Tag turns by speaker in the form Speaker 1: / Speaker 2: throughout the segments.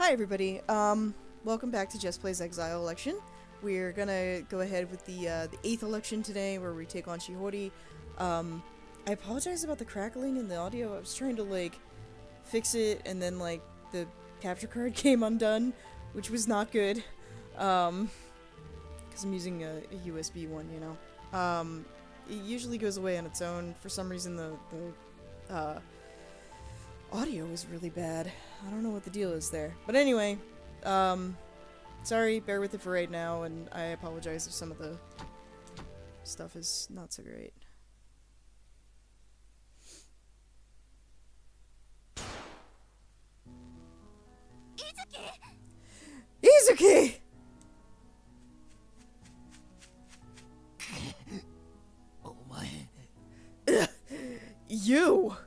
Speaker 1: Hi everybody, welcome back to Jess Plays Exile election. We're gonna go ahead with the 8th election today, where we take on Shiho. I apologize about the crackling in the audio. I was trying to, like, fix it, and then, like, the capture card came undone, which was not good, because I'm using a USB one, you know. It usually goes away on its own. For some reason, the audio is really bad. I don't know what the deal is there. But anyway, sorry, bear with it for right now, and I apologize if some of the stuff is not so great. Izuki! You!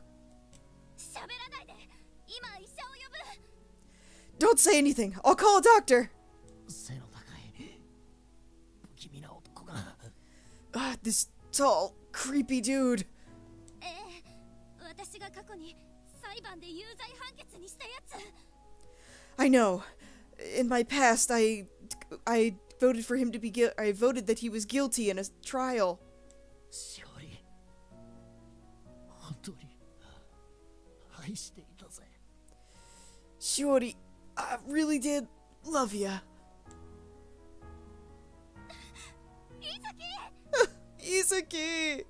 Speaker 1: Don't say anything! I'll call a doctor! This tall, creepy dude. I know. In my past, I voted for him to be I voted that he was guilty in a trial. Shiori, I really did love ya. Izuki!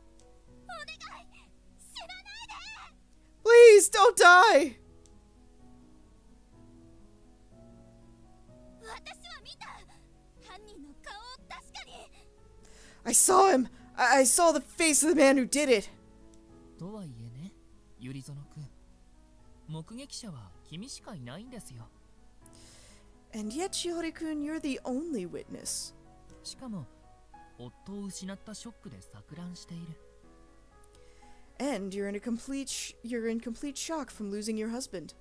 Speaker 1: Please, don't die! I saw him! I saw the face of the man who did it! And yet, Shiori-kun, you're the only witness. And you're in complete shock from losing your husband.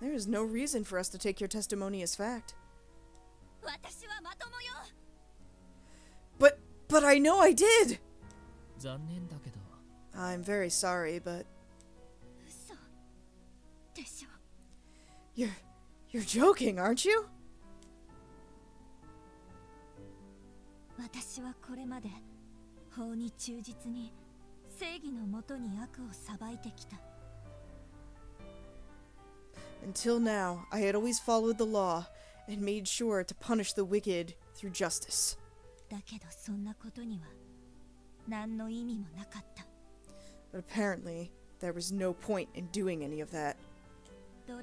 Speaker 1: There is no reason for us to take your testimony as fact. But I know I did! I'm very sorry, but... You're joking, aren't you? Until now, I had always followed the law and made sure to punish the wicked through justice. But apparently, there was no point in doing any of that. No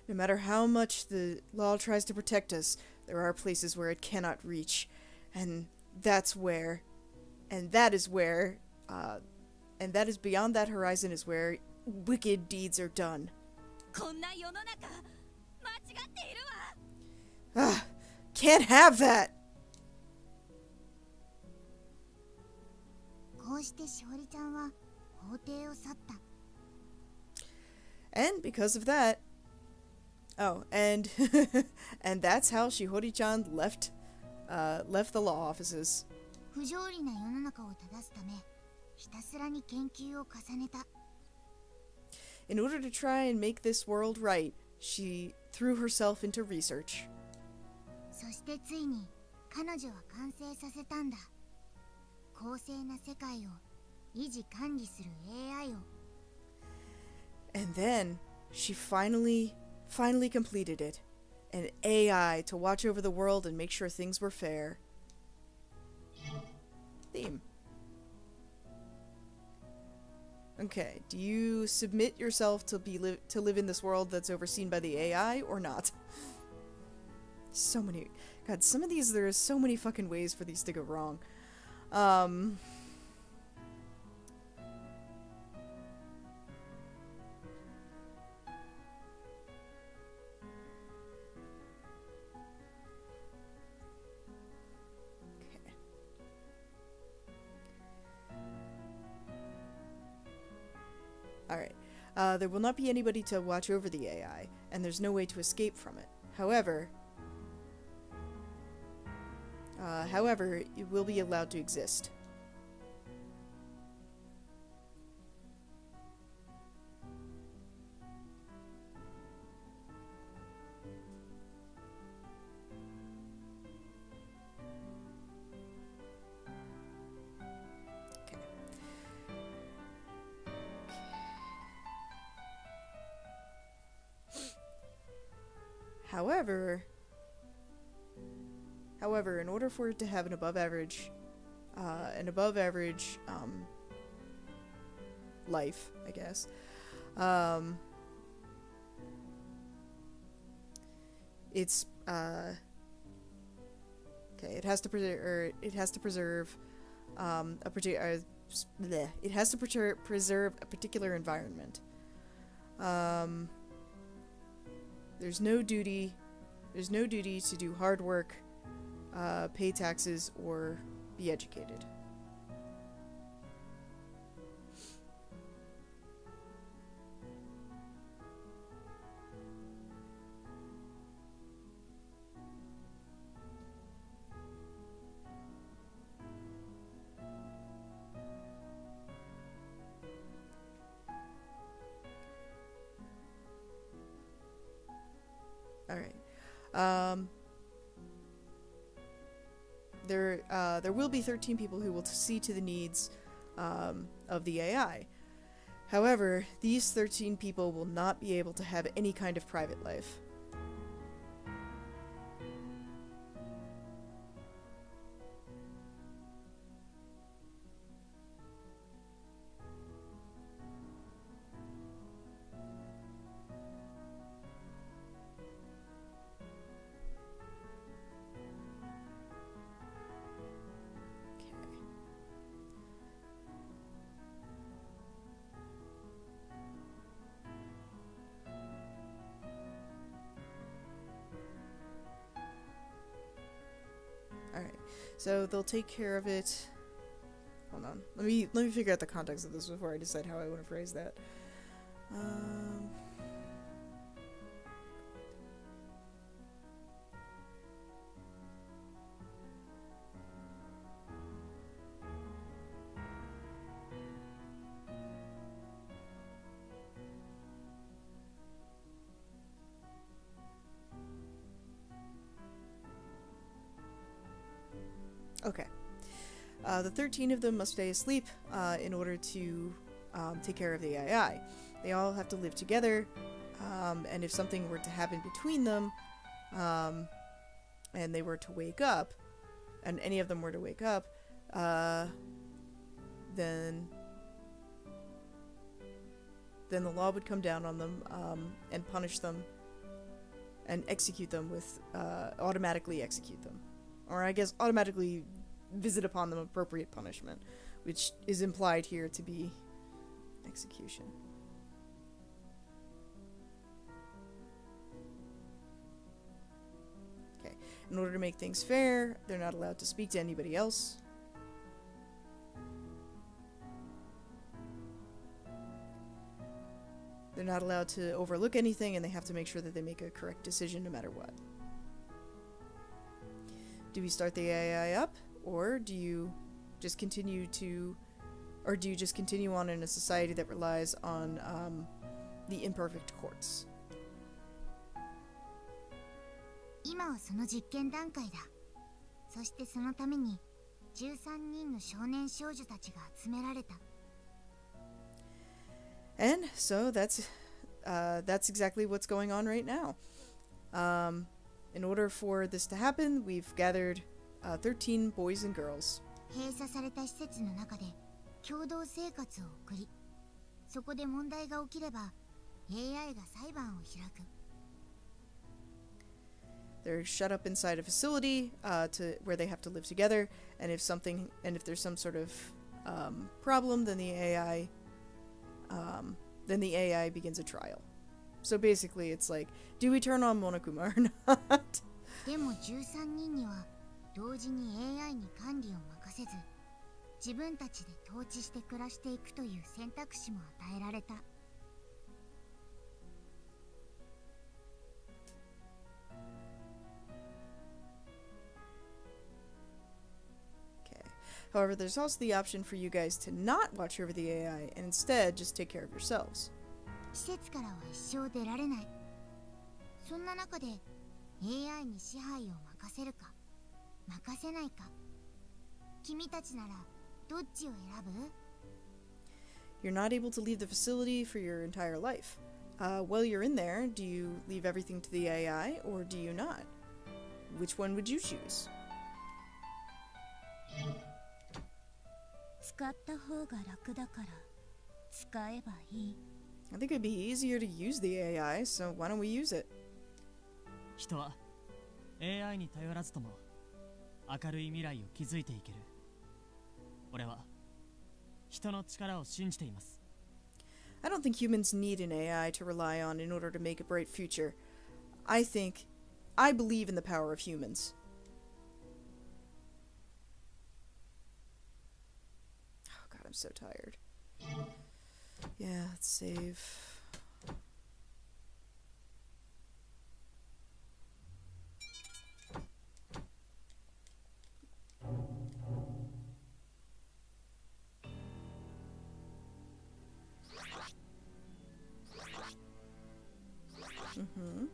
Speaker 1: matter how much the law tries to protect us, there are places where it cannot reach. And that is beyond that horizon is where wicked deeds are done. Can't have that! And because of that... Oh, and... and that's how Shiho Dijon left the law offices. In order to try and make this world right, she threw herself into research. And then, she finally completed it. An AI to watch over the world and make sure things were fair. Theme. Okay, do you submit yourself to live in this world that's overseen by the AI or not? So many... God, some of these, there are so many fucking ways for these to go wrong. Alright. There will not be anybody to watch over the AI, and there's no way to escape from it. However, However, it will be allowed to exist. However, in order for it to have an above average life, I guess, it's okay. It has to preserve. It has to preserve a particular environment. There's no duty to do hard work, pay taxes, or be educated. Alright. There will be 13 people who will see to the needs of the AI. However, these 13 people will not be able to have any kind of private life. Alright, so they'll take care of it. Hold on. Let me figure out the context of this before I decide how I want to phrase that. Okay. The 13 of them must stay asleep in order to take care of the AI. They all have to live together, and if something were to happen between them, and they were to wake up, and any of them were to wake up, then the law would come down on them and punish them and execute them with automatically execute them. Or I guess automatically visit upon them appropriate punishment, which is implied here to be execution. Okay. In order to make things fair, they're not allowed to speak to anybody else. They're not allowed to overlook anything, and they have to make sure that they make a correct decision no matter what. Do we start the AI up, or do you just continue on in a society that relies on the imperfect courts?
Speaker 2: 今はその実験段階だ。そしてそのために13人の少年少女たちが集められた。
Speaker 1: And so that's exactly what's going on right now. In order for this to happen, we've gathered 13 boys and girls.
Speaker 2: 閉鎖された施設の中で共同生活を送り、そこで問題が起きれば AI が裁判を開く。
Speaker 1: They're shut up inside a facility where they have to live together, and if there's some sort of problem, then the AI begins a trial. So basically, it's like, do we turn on Monokuma or not?
Speaker 2: でも13人には同時に AI に管理を任せず、自分たちで統治して暮らしていくという選択肢も与えられた。
Speaker 1: Okay. However, there's also the option for you guys to not watch over the AI and instead just take care of yourselves.
Speaker 2: 施設からは一生出られない。そんな中で AI に支配を任せるか任せないか、君たちならどっちを選ぶ？
Speaker 1: You're not able to leave the facility for your entire life. While you're in there, do you leave everything to the AI or do you not? Which one would you choose?
Speaker 2: 使った方が楽だから使えばいい。
Speaker 1: I think it'd be easier to use the AI, so why don't we use it?
Speaker 3: 人は AI に頼らずとも明るい未来を築いていける。俺は人の力を信じています。
Speaker 1: I don't think humans need an AI to rely on in order to make a bright future. I believe in the power of humans. Oh god, I'm so tired. Yeah, let's save. Mm-hmm.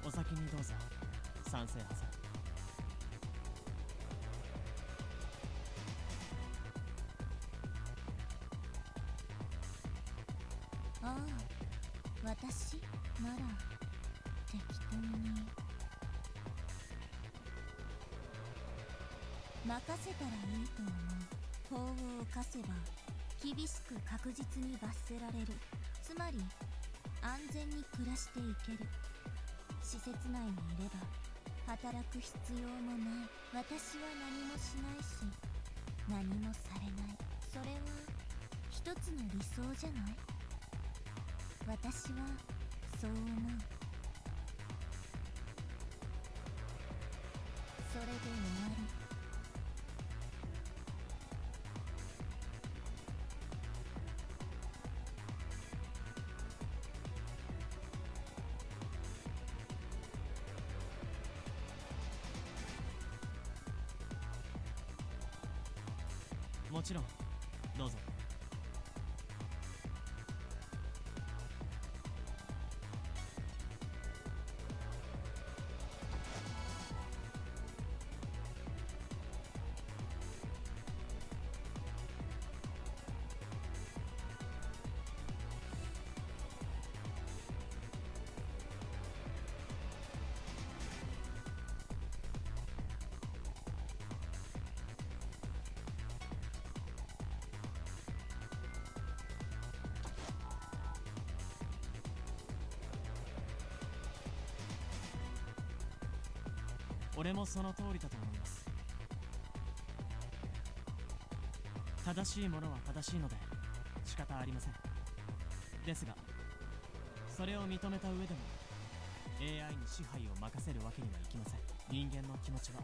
Speaker 3: お先にどうぞ。賛成派さ。
Speaker 2: ああ、私なら適当に任せたらいいと思う。法を犯せば厳しく確実に罰せられる。つまり安全に暮らしていける。施設内にいれば働く必要もない。私は何もしないし何もされない。それは一つの理想じゃない？私はそう思う。それで終わり。
Speaker 3: もちろんどうぞ。俺もその通りだと思います。正しいものは正しいので仕方ありません。ですがそれを認めた上でも AI に支配を任せるわけにはいきません。人間の気持ちは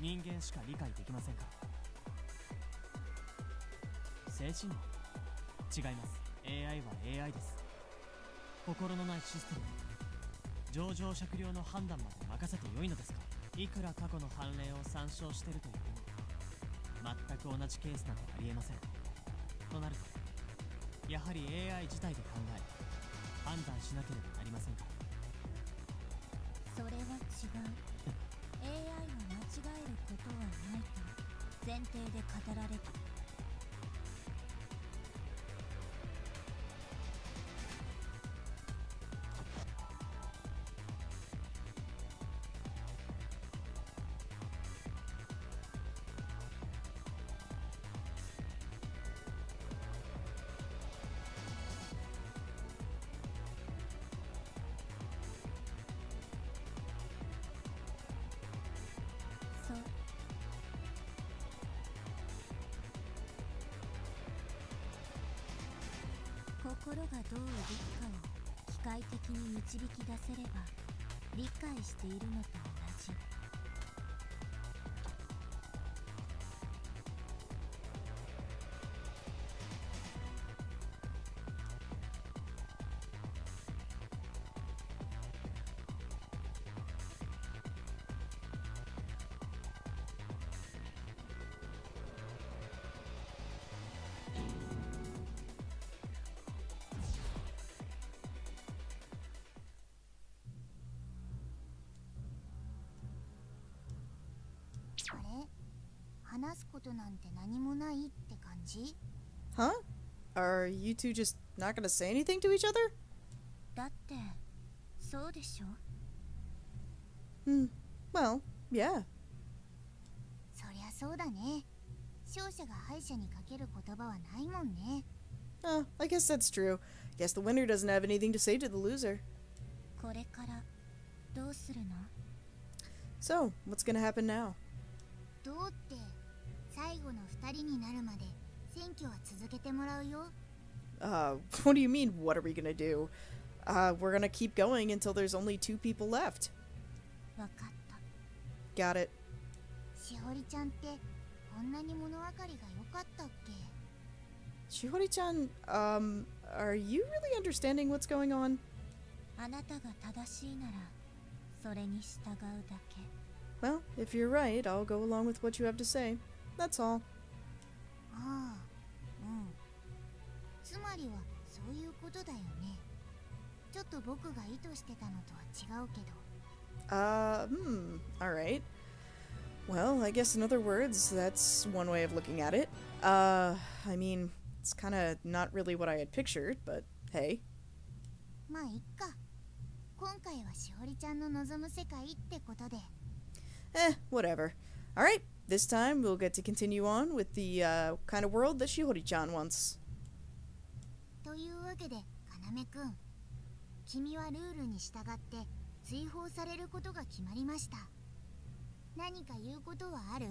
Speaker 3: 人間しか理解できませんから。精神論？違います。 AI は AI です。心のないシステムに情状酌量の判断まで任せて良いのですか？いくら過去の判例を参照してると言っても全く同じケースなどありえません。となるとやはり AI 自体で考え判断しなければなりませんから。
Speaker 2: それは違う。 AI は間違えることはないと前提で語られた。そう。心がどう動くかを機械的に導き出せれば理解しているのと同じ。あれ？話すことなんて何もないって感じ？
Speaker 1: Huh? Are you two just not gonna say anything to each other?
Speaker 2: だってそうでしょ。
Speaker 1: Well, yeah.
Speaker 2: そりゃそうだね。勝者が敗者にかける言葉はないもんね。
Speaker 1: I guess that's true. Guess the winner doesn't have anything to say to the loser.
Speaker 2: これからどうするの？
Speaker 1: So, what's gonna happen now?
Speaker 2: どうって最後の2人になるまで選挙は続けてもらうよ。
Speaker 1: What do you mean, what are we gonna do? We're gonna keep going until there's only 2 people left.
Speaker 2: わかった。
Speaker 1: Got it.
Speaker 2: しほりちゃんってこんなに物分かりが良かったっけ？
Speaker 1: Shiho-chan, are you really understanding what's going on?
Speaker 2: あなたが正しいならそれに従うだけ。
Speaker 1: Well, if you're right, I'll go along with what you have to say. That's all.
Speaker 2: ああ、うん。つまりはそういうことだよね。ちょっと僕が意図してたのとは違うけど。
Speaker 1: Alright. Well, I guess in other words, that's one way of looking at it. I mean, it's kinda not really what I had pictured, but hey.
Speaker 2: まあいっか。今回はしほりちゃんの望む世界ってことで。
Speaker 1: Whatever. Alright, this time we'll get to continue on with the, kind of world that Shiho-chan wants.
Speaker 2: というわけで、かなめくん。君はルールに従って追放されることが決まりました。何か言うことはある？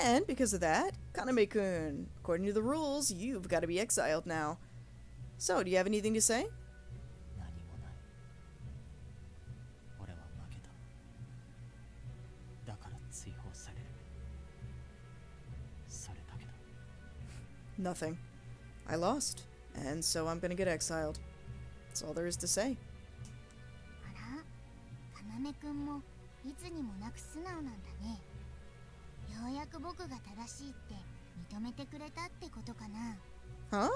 Speaker 1: And because of that, Kaname-kun, according to the rules, you've got to be exiled now. So, do you have anything to say?
Speaker 3: 何もない。俺は負けた。だから追放される。それだけだ。
Speaker 1: Nothing. I lost, and so I'm gonna get exiled. That's all there is to say.
Speaker 2: あら、かなめくんもいつにもなく素直なんだね。ようやく僕が正しいって認めてくれたってことかな。
Speaker 1: Huh?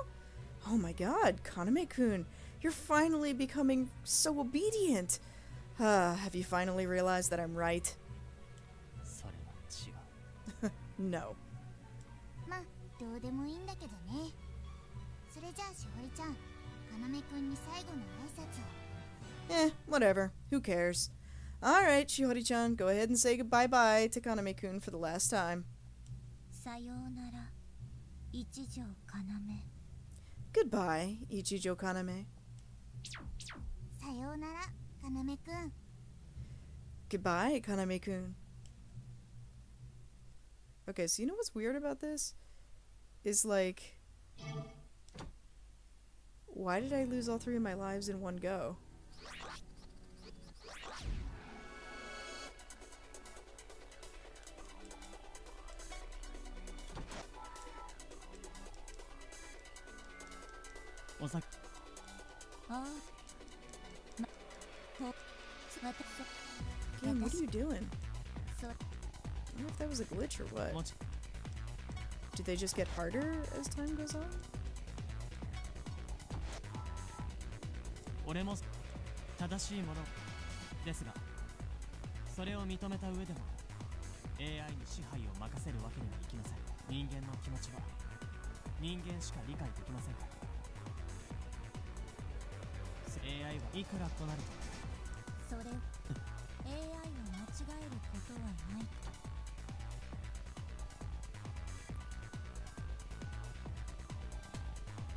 Speaker 1: Oh my god, Kaname-kun, you're finally becoming so obedient. Have you finally realized that I'm right?
Speaker 3: それは違う。
Speaker 1: No.
Speaker 2: まあ、どうでもいいんだけどね。それじゃあしほりちゃん、かなめくんに最後の挨拶を。
Speaker 1: Whatever. Who cares? Alright, Shiho-chan, go ahead and say goodbye-bye to Kaname-kun for the last time.
Speaker 2: さようなら、一条かなめ。
Speaker 1: Goodbye, Ichijo Kaname.
Speaker 2: さようなら、かなめくん。
Speaker 1: Goodbye, Kaname-kun. Okay, so you know what's weird about this? Is like... Why did I lose all 3 of my lives in one go?
Speaker 3: おさ
Speaker 2: ああまほ私
Speaker 1: Game, what are you doing?
Speaker 2: そ
Speaker 1: I wonder if that was a glitch or what.
Speaker 3: もち
Speaker 1: Did they just get harder as time goes on?
Speaker 3: 俺も正しいものですが、それを認めた上でも AI に支配を任せるわけにはいきません。人間の気持ちは人間しか理解できませんから。 AI はいくらとなると
Speaker 2: それ AI を間違えることはない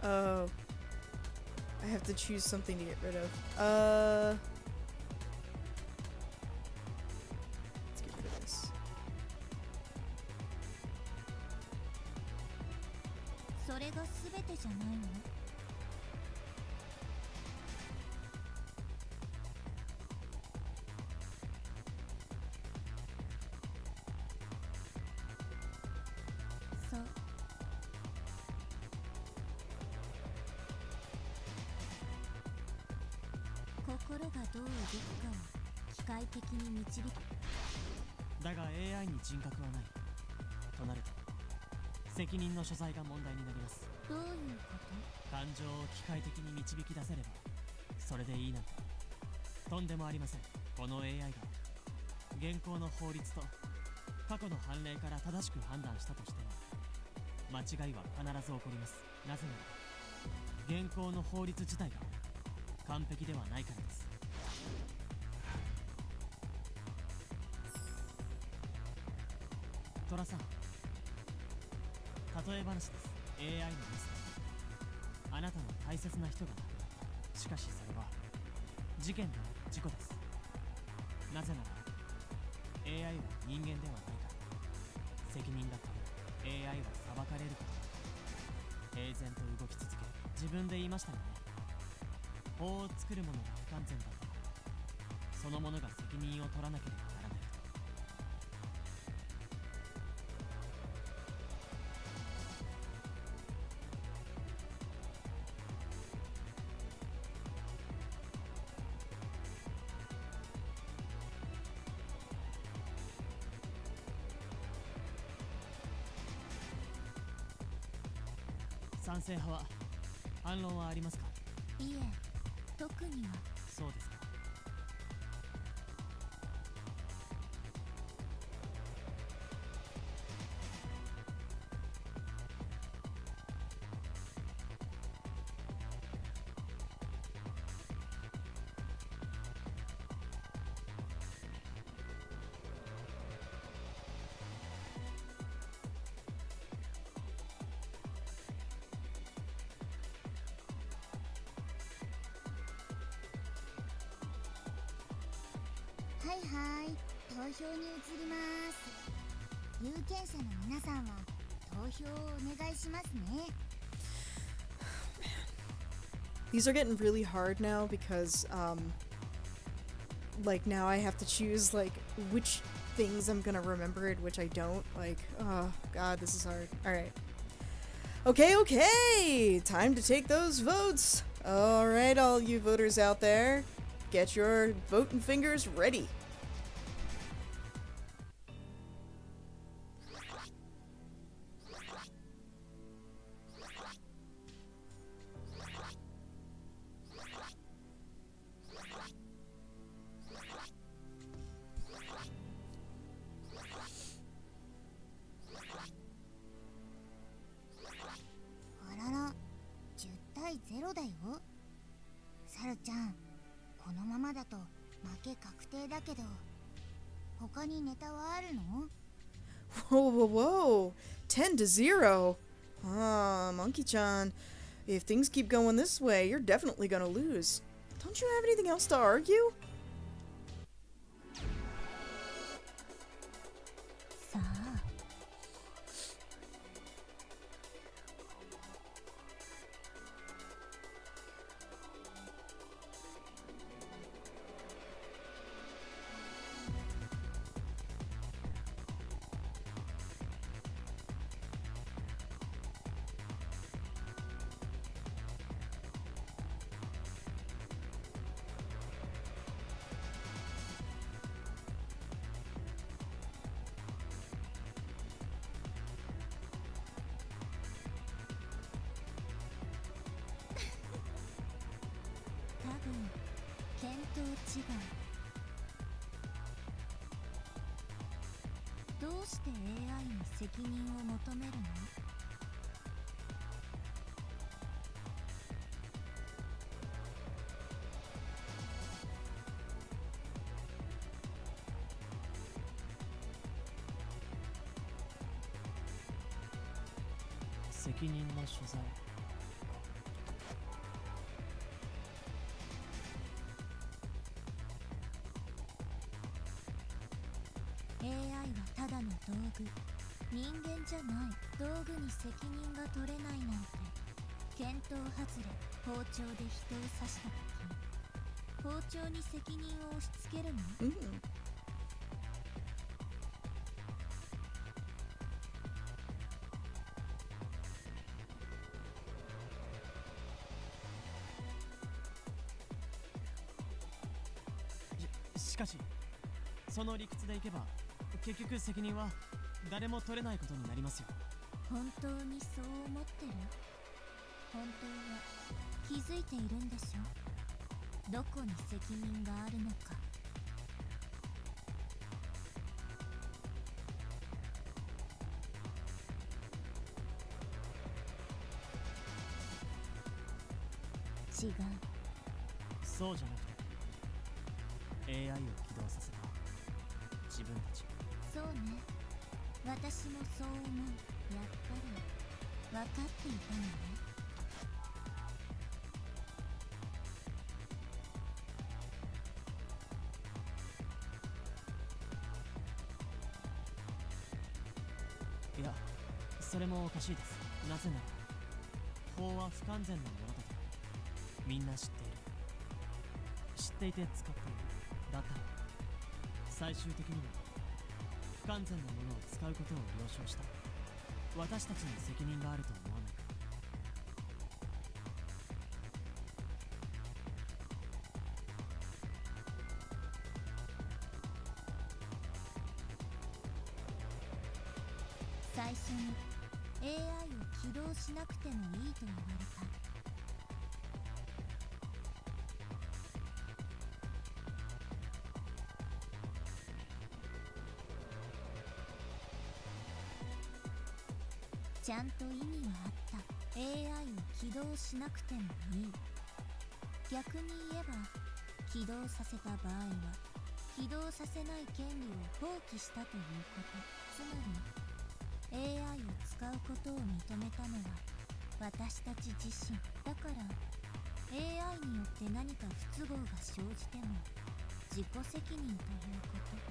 Speaker 1: Oh. I have to choose something to get rid of. Let's get rid of this.
Speaker 2: それが全てじゃないの そう 心がどう動くかを機械的に導く
Speaker 3: だが AI に人格はないとなると責任の所在が問題になります。
Speaker 2: どういうこ
Speaker 3: 感情を機械的に導き出せればそれでいいなんてとんでもありません。この AI が現行の法律と過去の判例から正しく判断したとしても間違いは必ず起こります。なぜなら現行の法律自体が完璧ではないからです。トラさん、例え話です。 AI のミスであなたの大切な人が亡くなった。しかしそれは事件ではなく事故です。なぜなら AI は人間ではないから。責任が取れ AI は裁かれることなく平然と動き続ける。自分で言いましたよね。法を作るものが不完全だったからそのものが責任を取らなければならないと。賛成派は反論はありますか？
Speaker 2: いえ特には
Speaker 3: そうですか。
Speaker 2: はいはい、投票に移ります。有権者の皆さんは投票をお願いしますね。
Speaker 1: These are getting really hard now because, like, now I have to choose, like, which things I'm gonna remember and which I don't. Like, oh, God, this is hard. Alright. Okay! Time to take those votes! Alright, all you voters out there, get your voting fingers ready. Whoa, whoa, whoa! 10-0! Ah, Monkey-chan, if things keep going this way, you're definitely gonna lose. Don't you have anything else to argue?
Speaker 2: さあ見当違い。どうして AI に責任を求めるの？
Speaker 3: 責任の所在。
Speaker 2: AI はただの道具。人間じゃない。道具に責任が取れないなんて見当外れ。包丁で人を刺した時、包丁に責任を押し付けるの？
Speaker 1: うん。
Speaker 3: しかしその理屈でいけば結局責任は誰も取れないことになりますよ。
Speaker 2: 本当にそう思ってる？本当は気づいているんでしょ？どこに責任があるのか。違う。
Speaker 3: そうじゃなくて AI を起動させた自分たち。
Speaker 2: そうね。私もそう思う。やっぱり分かっていたのね。
Speaker 3: いや、それもおかしいです。なぜなら法は不完全なものだとみんな知っている。知っていて使っている。だったら最終的には不完全なものを使うことを了承した私たちに責任があると思わないか。
Speaker 2: 最初に AI を起動しなくてもいいと言われた。ちゃんと意味はあった。 AI を起動しなくてもいい。逆に言えば起動させた場合は起動させない権利を放棄したということ。つまり AI を使うことを認めたのは私たち自身だから、 AI によって何か不都合が生じても自己責任ということ。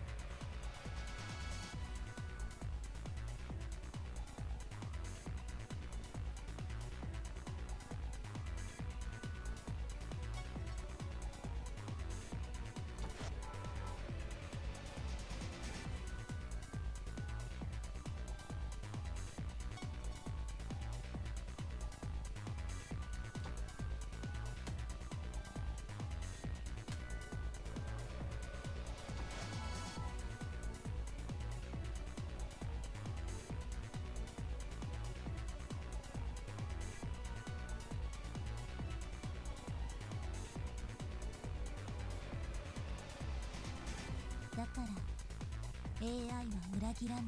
Speaker 2: だから AI は裏切らない。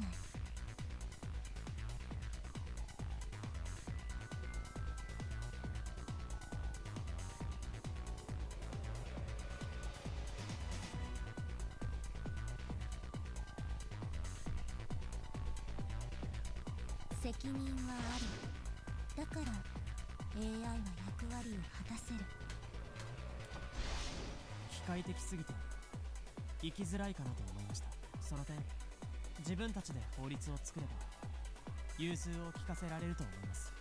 Speaker 2: 責任はある。だから AI は役割を果たせる。
Speaker 3: 機械的すぎて生きづらいかなと思いました。その点自分たちで法律を作れば融通を利かせられると思います。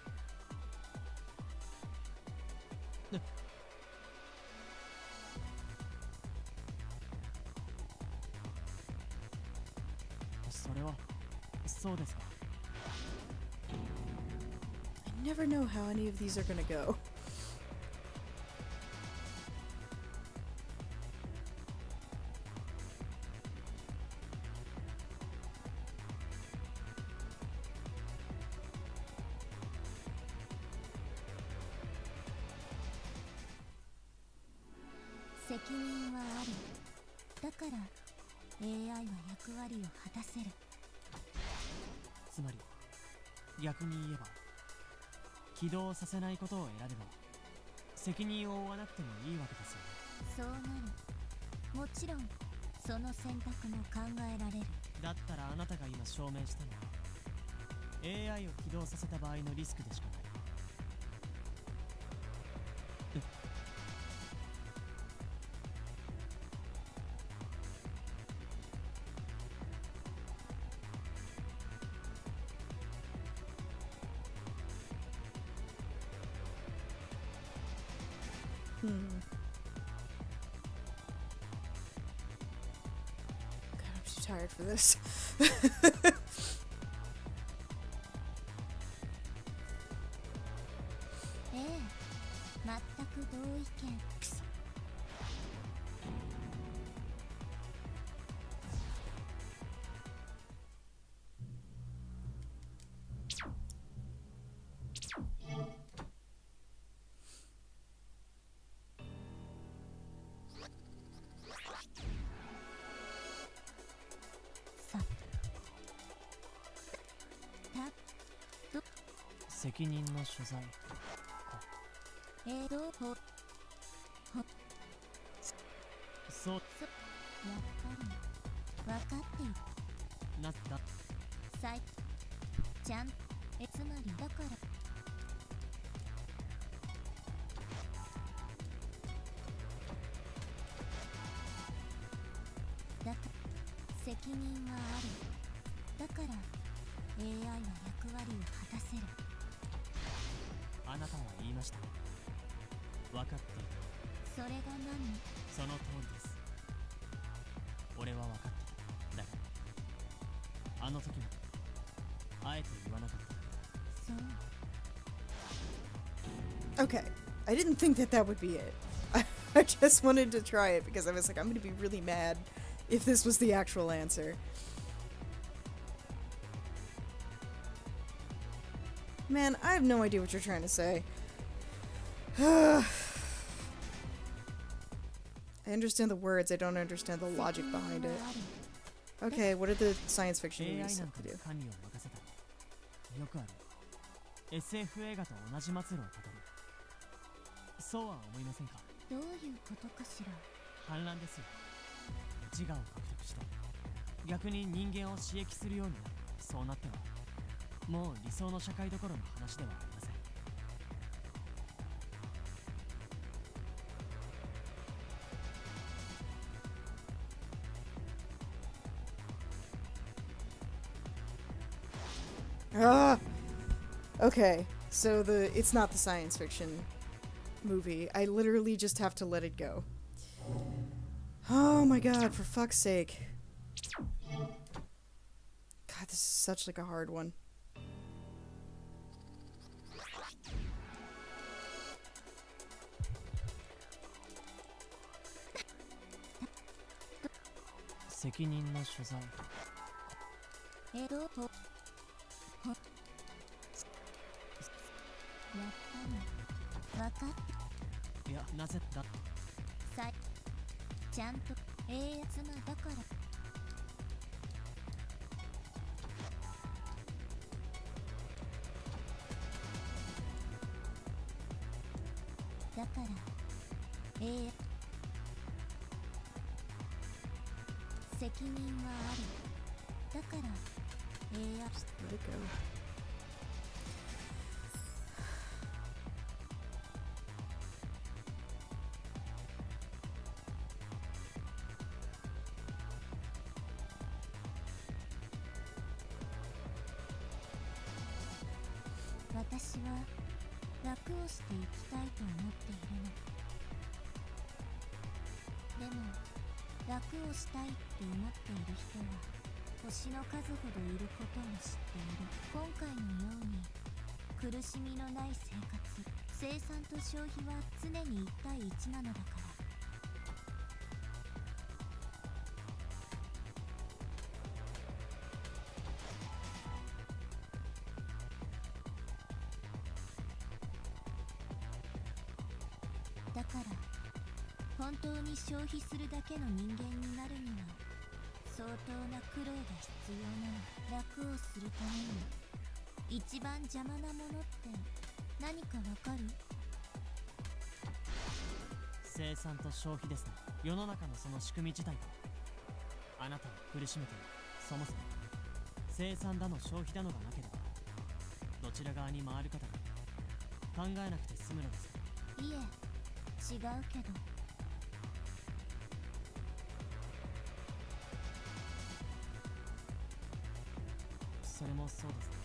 Speaker 3: それはそうですか。
Speaker 1: I never know how any of these are gonna go.
Speaker 2: 責任はある。だから AI は役割を果たせる。
Speaker 3: つまり逆に言えば起動させないことを選べば責任を負わなくてもいいわけですよね。
Speaker 2: そうなる。もちろんその選択も考えられる。
Speaker 3: だったらあなたが今証明したのは AI を起動させた場合のリスクでしかない。
Speaker 1: God, I'm too tired for this.
Speaker 2: ええ、全く同意見。
Speaker 3: 責任の所在か。そう
Speaker 2: やっぱり分かっている。
Speaker 3: なった
Speaker 2: ちゃんつまりだから責任はある。だから AI は役割を果たせる。
Speaker 3: あなたは言いました。分かっている。
Speaker 2: それが何？
Speaker 3: その通りです。俺は分かってた。だからあの時もあえて言わなかっただけだ。
Speaker 2: そう。
Speaker 1: Okay, I didn't think that would be it. I just wanted to try it because I was like, I'm gonna be really mad if this was the actual answer. Man, I have no idea what you're trying to say. I understand the words, I don't understand the logic behind it. Okay, what did the science fiction
Speaker 3: AI
Speaker 1: movies
Speaker 3: なん
Speaker 1: have
Speaker 3: か
Speaker 1: to
Speaker 3: に
Speaker 1: do?
Speaker 3: 管理を任せたらよくある SF 映画と同じ末路をたどる。そうは思いませんか。
Speaker 2: どういうことかしら。
Speaker 3: 反乱ですよ。自我を獲得して逆に人間を刺激するようになる。そうなってはもう理想の社会どころの話ではありません。
Speaker 1: Ah! Okay, so it's not the science fiction movie. I literally just have to let it go. Oh my god, for fuck's sake. God, this is such like a hard one.
Speaker 3: Sekinin no shozai.
Speaker 2: やっぱり分かっ
Speaker 3: いや、なぜだ。
Speaker 2: さちゃんと妻だから。だから責任はある。だから
Speaker 1: Just let it go.
Speaker 2: 私は楽をしていきたいと思っているの。でも楽をしたいって思っている人は星の数ほどいることを知っている。今回のように苦しみのない生活、生産と消費は常に1対1なのだから。だから本当に消費するだけの人間になるには相当な苦労が必要なの。楽をするために一番邪魔なものって何かわかる？
Speaker 3: 生産と消費ですね。世の中のその仕組み自体があなたを苦しめている。そもそも生産だの消費だのがなければどちら側に回るかだ考えなくて済むのです。
Speaker 2: いえ、違うけど。
Speaker 3: それもそうですね。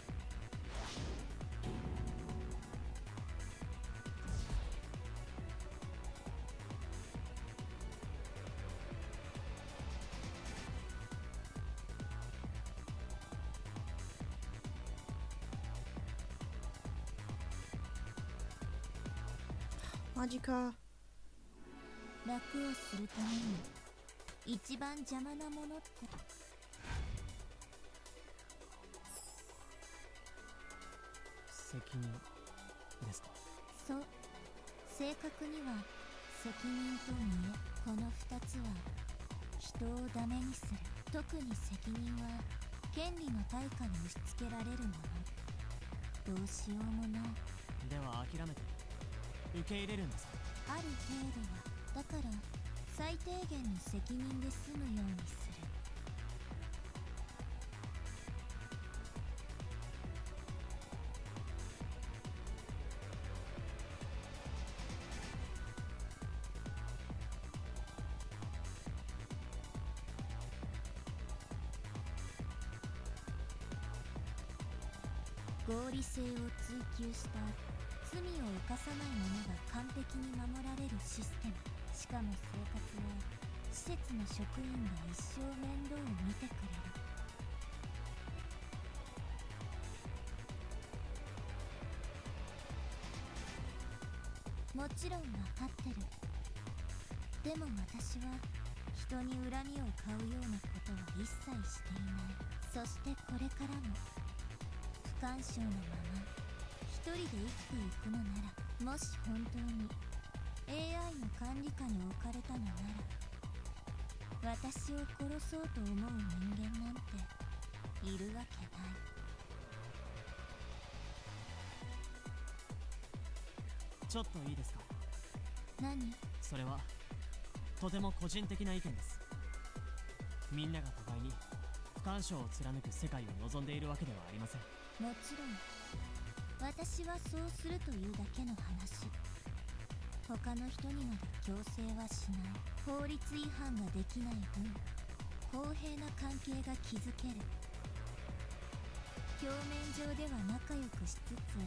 Speaker 1: マジか。
Speaker 2: 楽をするために一番邪魔なものって
Speaker 3: 責任ですか？
Speaker 2: そう、正確には責任と見栄、この2つは人をダメにする。特に責任は権利の対価に押し付けられるもの。どうしようもない。
Speaker 3: では諦めて受け入れるんですか？
Speaker 2: ある程度は。だから最低限の責任で済むようにする。合理性を追求した罪を犯さない者が完璧に守られるシステム。しかも生活は施設の職員が一生面倒を見てくれる。もちろん分かってる。でも私は人に恨みを買うようなことは一切していない。そしてこれからも不干渉のまま一人で生きていくのなら、もし本当に AI の管理下に置かれたのなら、私を殺そうと思う人間なんているわけない。
Speaker 3: ちょっといいですか？
Speaker 2: 何？
Speaker 3: それはとても個人的な意見です。みんなが互いに不干渉を貫く世界を望んでいるわけではありません。
Speaker 2: もちろん私はそうするというだけの話。他の人にまで強制はしない。法律違反ができない分公平な関係が築ける。表面上では仲良くしつつ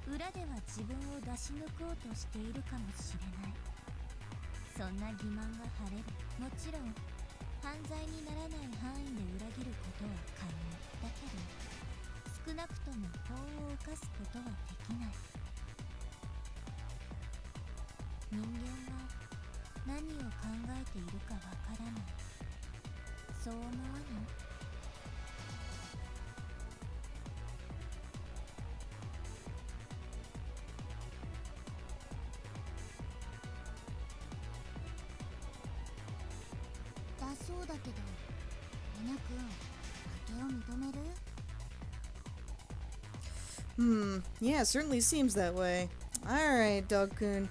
Speaker 2: 裏では自分を出し抜こうとしているかもしれない。そんな欺瞞が晴れる。もちろん犯罪にならない範囲で裏切ることは可能だけど、少なくとも法を犯すことはできない。人間は何を考えているかわからない。そう思わない？だそうだけど、みなくん、負けを認める？Yeah,
Speaker 1: it certainly seems that way. Alright, Dog-kun.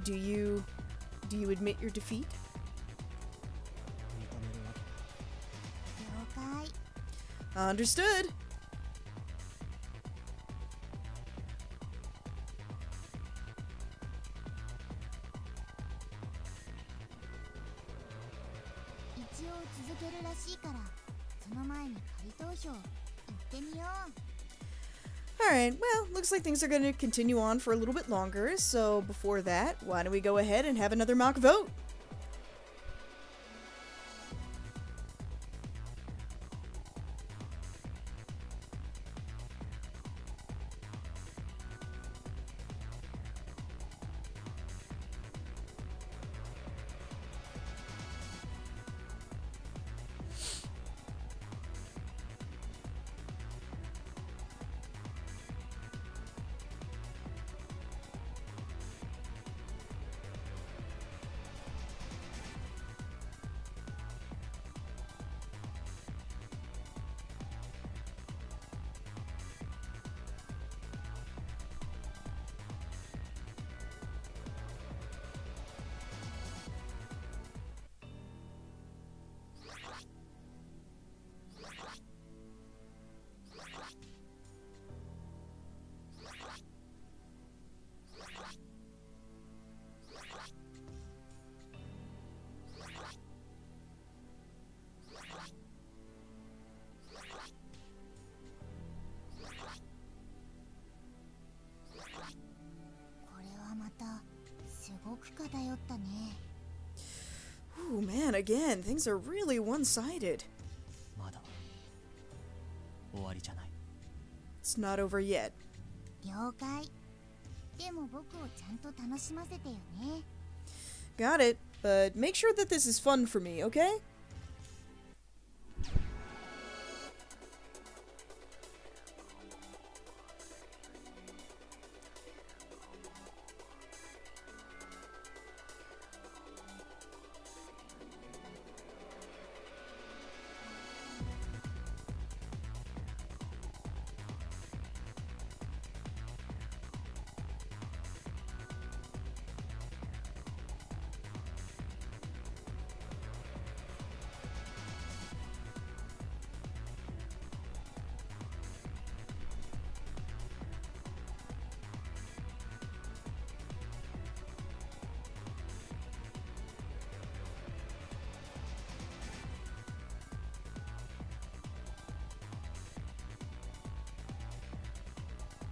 Speaker 1: Do you admit your defeat?
Speaker 3: 認めるわけ
Speaker 2: 了解。
Speaker 1: Understood.
Speaker 2: 一応続けるらしいから、その前に仮投票行ってみよう。
Speaker 1: Alright, well, looks like things are going to continue on for a little bit longer, so before that, why don't we go ahead and have another mock vote? man, again, things are really one-sided.
Speaker 3: まだ終わりじゃない。
Speaker 1: It's not over yet.
Speaker 2: 了解。でも僕をちゃんと楽しませてよね。
Speaker 1: Got it, but make sure that this is fun for me, okay?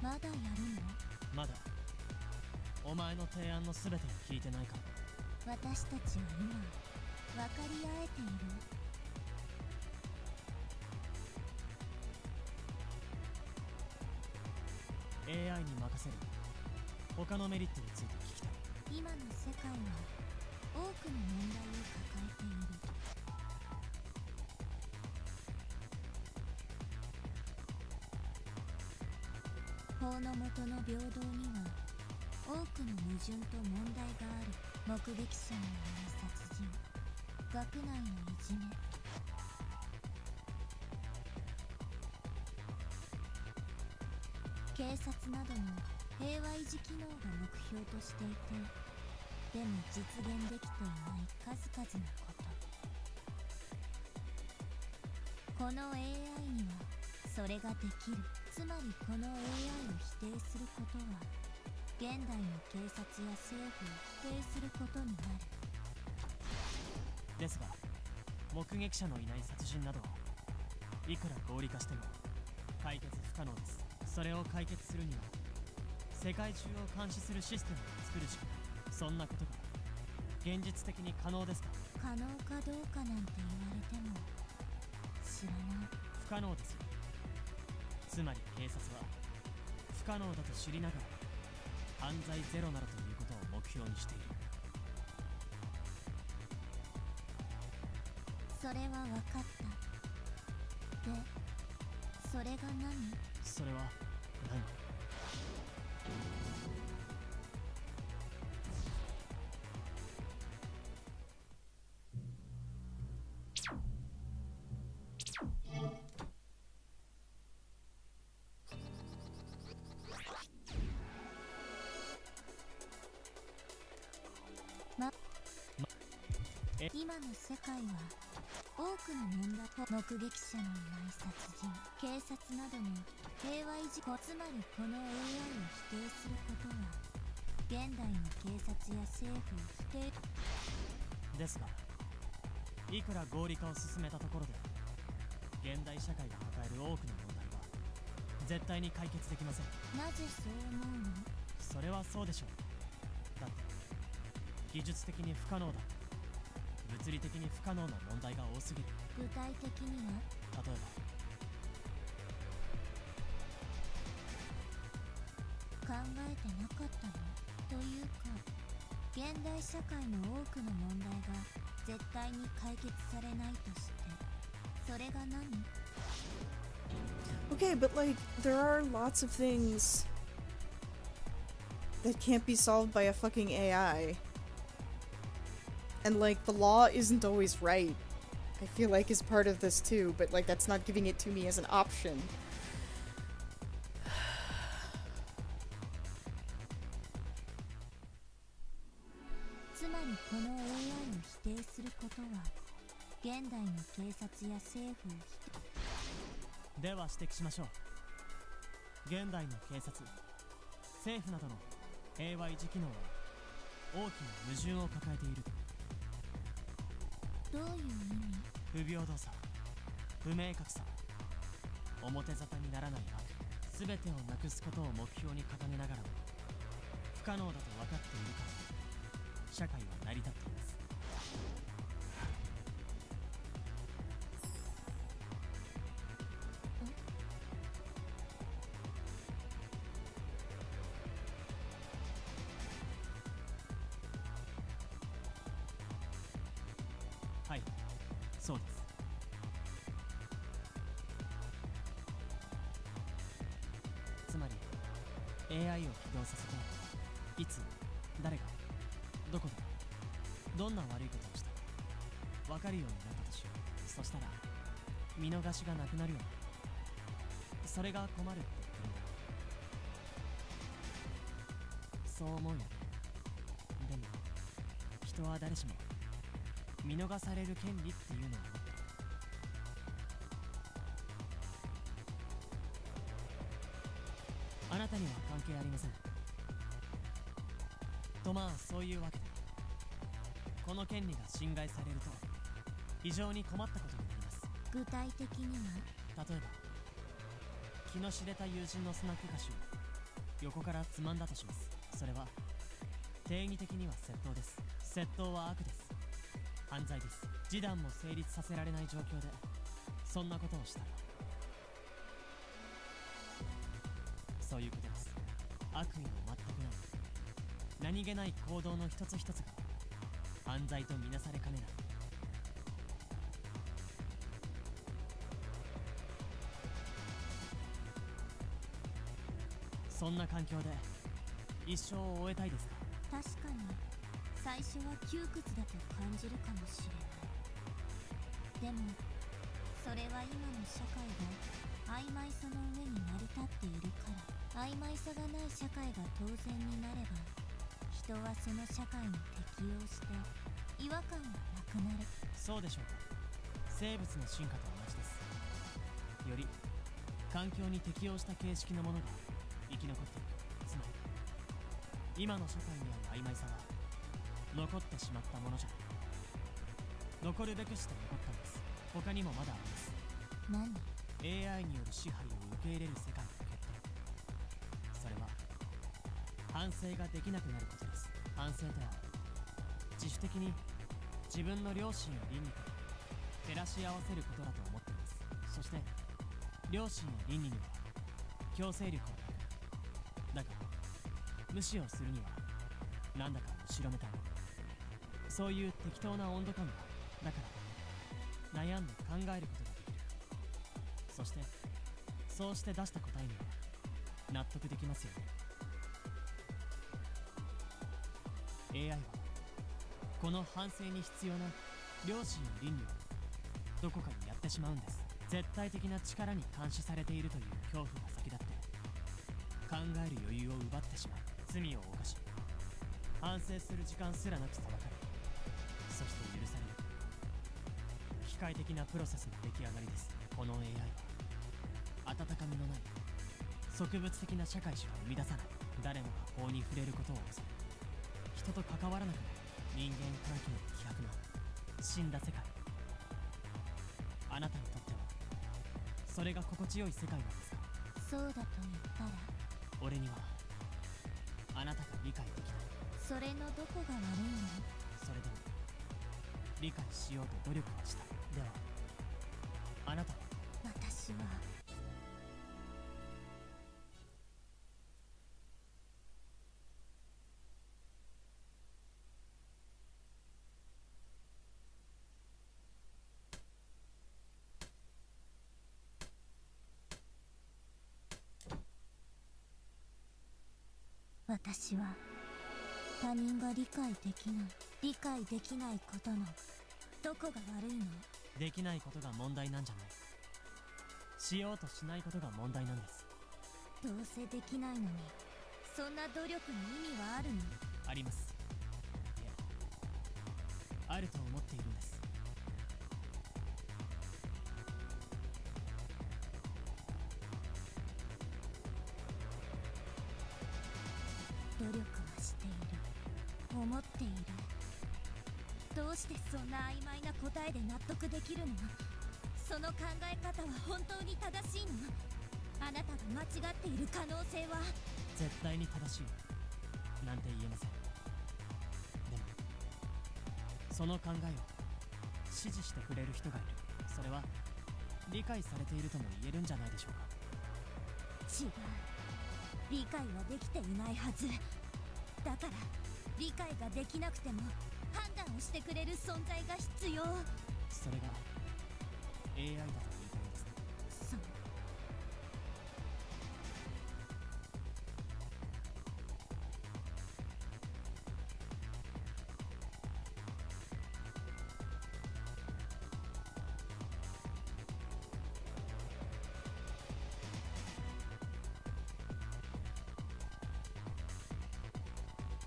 Speaker 2: まだやるの？
Speaker 3: まだお前の提案の全てを聞いてないか。
Speaker 2: 私たちは今分かり合えている。
Speaker 3: AI に任せる他のメリットについて聞きたい。
Speaker 2: 今の世界は多くの問題を抱えている。法の下の平等には多くの矛盾と問題がある。目撃者のいない殺人、学内のいじめ、警察などの平和維持機能が目標としていて、でも実現できていない数々のこと。この AI にはそれができる。つまりこの AI を否定することは現代の警察や政府を否定することになる。
Speaker 3: ですが目撃者のいない殺人などはいくら合理化しても解決不可能です。それを解決するには世界中を監視するシステムを作るしかない。そんなことが現実的に可能ですか？
Speaker 2: 可能かどうかなんて言われても知らない。
Speaker 3: 不可能ですよ。つまり警察は不可能だと知りながら犯罪ゼロなどということを目標にしている。
Speaker 2: それは分かった。で、それが何？
Speaker 3: それは何？
Speaker 2: 今の世界は多くの問題、目撃者のいない殺人、警察などの平和維持、つまりこの AI を否定することは現代の警察や政府を否定
Speaker 3: ですがいくら合理化を進めたところで現代社会が抱える多くの問題は絶対に解決できません。
Speaker 2: なぜそう思うの？
Speaker 3: それはそうでしょう。だって技術的に不可能だ、物理的に不可能な問題が多すぎる。
Speaker 2: 具体的には？
Speaker 3: 例え
Speaker 2: 考えてなかったの？というか現代社会の多くの問題が絶対に解決されないとしてそれが何？
Speaker 1: Okay, but like, there are lots of things that can't be solved by a fucking AI. And like, the law isn't always right. I feel like is part of this too, but like, that's not giving it to me as an option.
Speaker 2: つまりこの AI を否定することは現代の警察や政府を
Speaker 3: では指摘しましょう。現代の警察、政府などの平和維持機能は大きな矛盾を抱えている。
Speaker 2: どういう意味？
Speaker 3: 不平等さ、不明確さ、表沙汰にならない悪、全てをなくすことを目標に掲げながらも不可能だと分かっているから社会は成り立っています。はい、そうです。つまり AI を起動させて、いつ、誰が、どこで、どんな悪いことをしたか分かるようになったとしよう。そしたら見逃しがなくなるよね。それが困るって言ってるんだ。そう思うよね。でも人は誰しも見逃される権利っていうのを持ってる。あなたには関係ありません。とまあそういうわけで、この権利が侵害されると非常に困ったことになります。
Speaker 2: 具体的には？
Speaker 3: 例えば気の知れた友人のスナック菓子を横からつまんだとします。それは定義的には窃盗です。窃盗は悪です。犯罪です。示談も成立させられない状況でそんなことをしたら、そういうことです。悪意の全くない何気ない行動の一つ一つが犯罪とみなされかねない。そんな環境で一生を終えたいですか？
Speaker 2: 確かに最初は窮屈だと感じるかもしれない。でもそれは今の社会が曖昧さの上に成り立っているから。曖昧さがない社会が当然になれば、人はその社会に適応して違和感がなくなる。
Speaker 3: そうでしょうか。生物の進化と同じです。より環境に適応した形式のものが生き残っていく。つまり今の社会にある曖昧さは残ってしまったものじゃない。残るべくして残ったんです。他にもまだあります。
Speaker 2: 何？
Speaker 3: AI による支配を受け入れる世界の決定。それは反省ができなくなることです。反省とは自主的に自分の良心や倫理と照らし合わせることだと思っています。そして良心や倫理には強制力はなく、だから無視をするにはなんだか後ろめたい、そういう適当な温度感が、だから悩んで考えることができる。そしてそうして出した答えには納得できますよね。 AI はこの反省に必要な良心や倫理をどこかにやってしまうんです。絶対的な力に監視されているという恐怖が先立って考える余裕を奪ってしまう。罪を犯し反省する時間すらなく裁かれ、そして許される機械的なプロセスの出来上がりです。この AI は温かみのない植物的な社会しか生み出さない。誰もが法に触れることを恐れ、人と関わらなくなる人間関係の希薄な死んだ世界。あなたにとってはそれが心地よい世界なんですか？
Speaker 2: そうだと言ったら？
Speaker 3: 俺にはあなたが理解できない。
Speaker 2: それのどこが悪いの？
Speaker 3: それでも理解しようと努力はした。ではあなたは？
Speaker 2: 私は私は他人が理解できないことのどこが悪いの？
Speaker 3: できないことが問題なんじゃない。しようとしないことが問題なんです。
Speaker 2: どうせできないのにそんな努力に意味はあるの？
Speaker 3: あります。いえ、あると思っているんです。
Speaker 2: 努力はしている、思っている。どうしてそんな曖昧な答えで納得できるの？その考え方は本当に正しいの？あなたが間違っている可能性は？
Speaker 3: 絶対に正しいなんて言えません。でもその考えを支持してくれる人がいる。それは理解されているとも言えるんじゃないでしょうか。
Speaker 2: 違う、理解はできていないはずだから。理解ができなくても判断をしてくれる存在が必要。
Speaker 3: それが AI だと言いたいんですね。
Speaker 2: そう。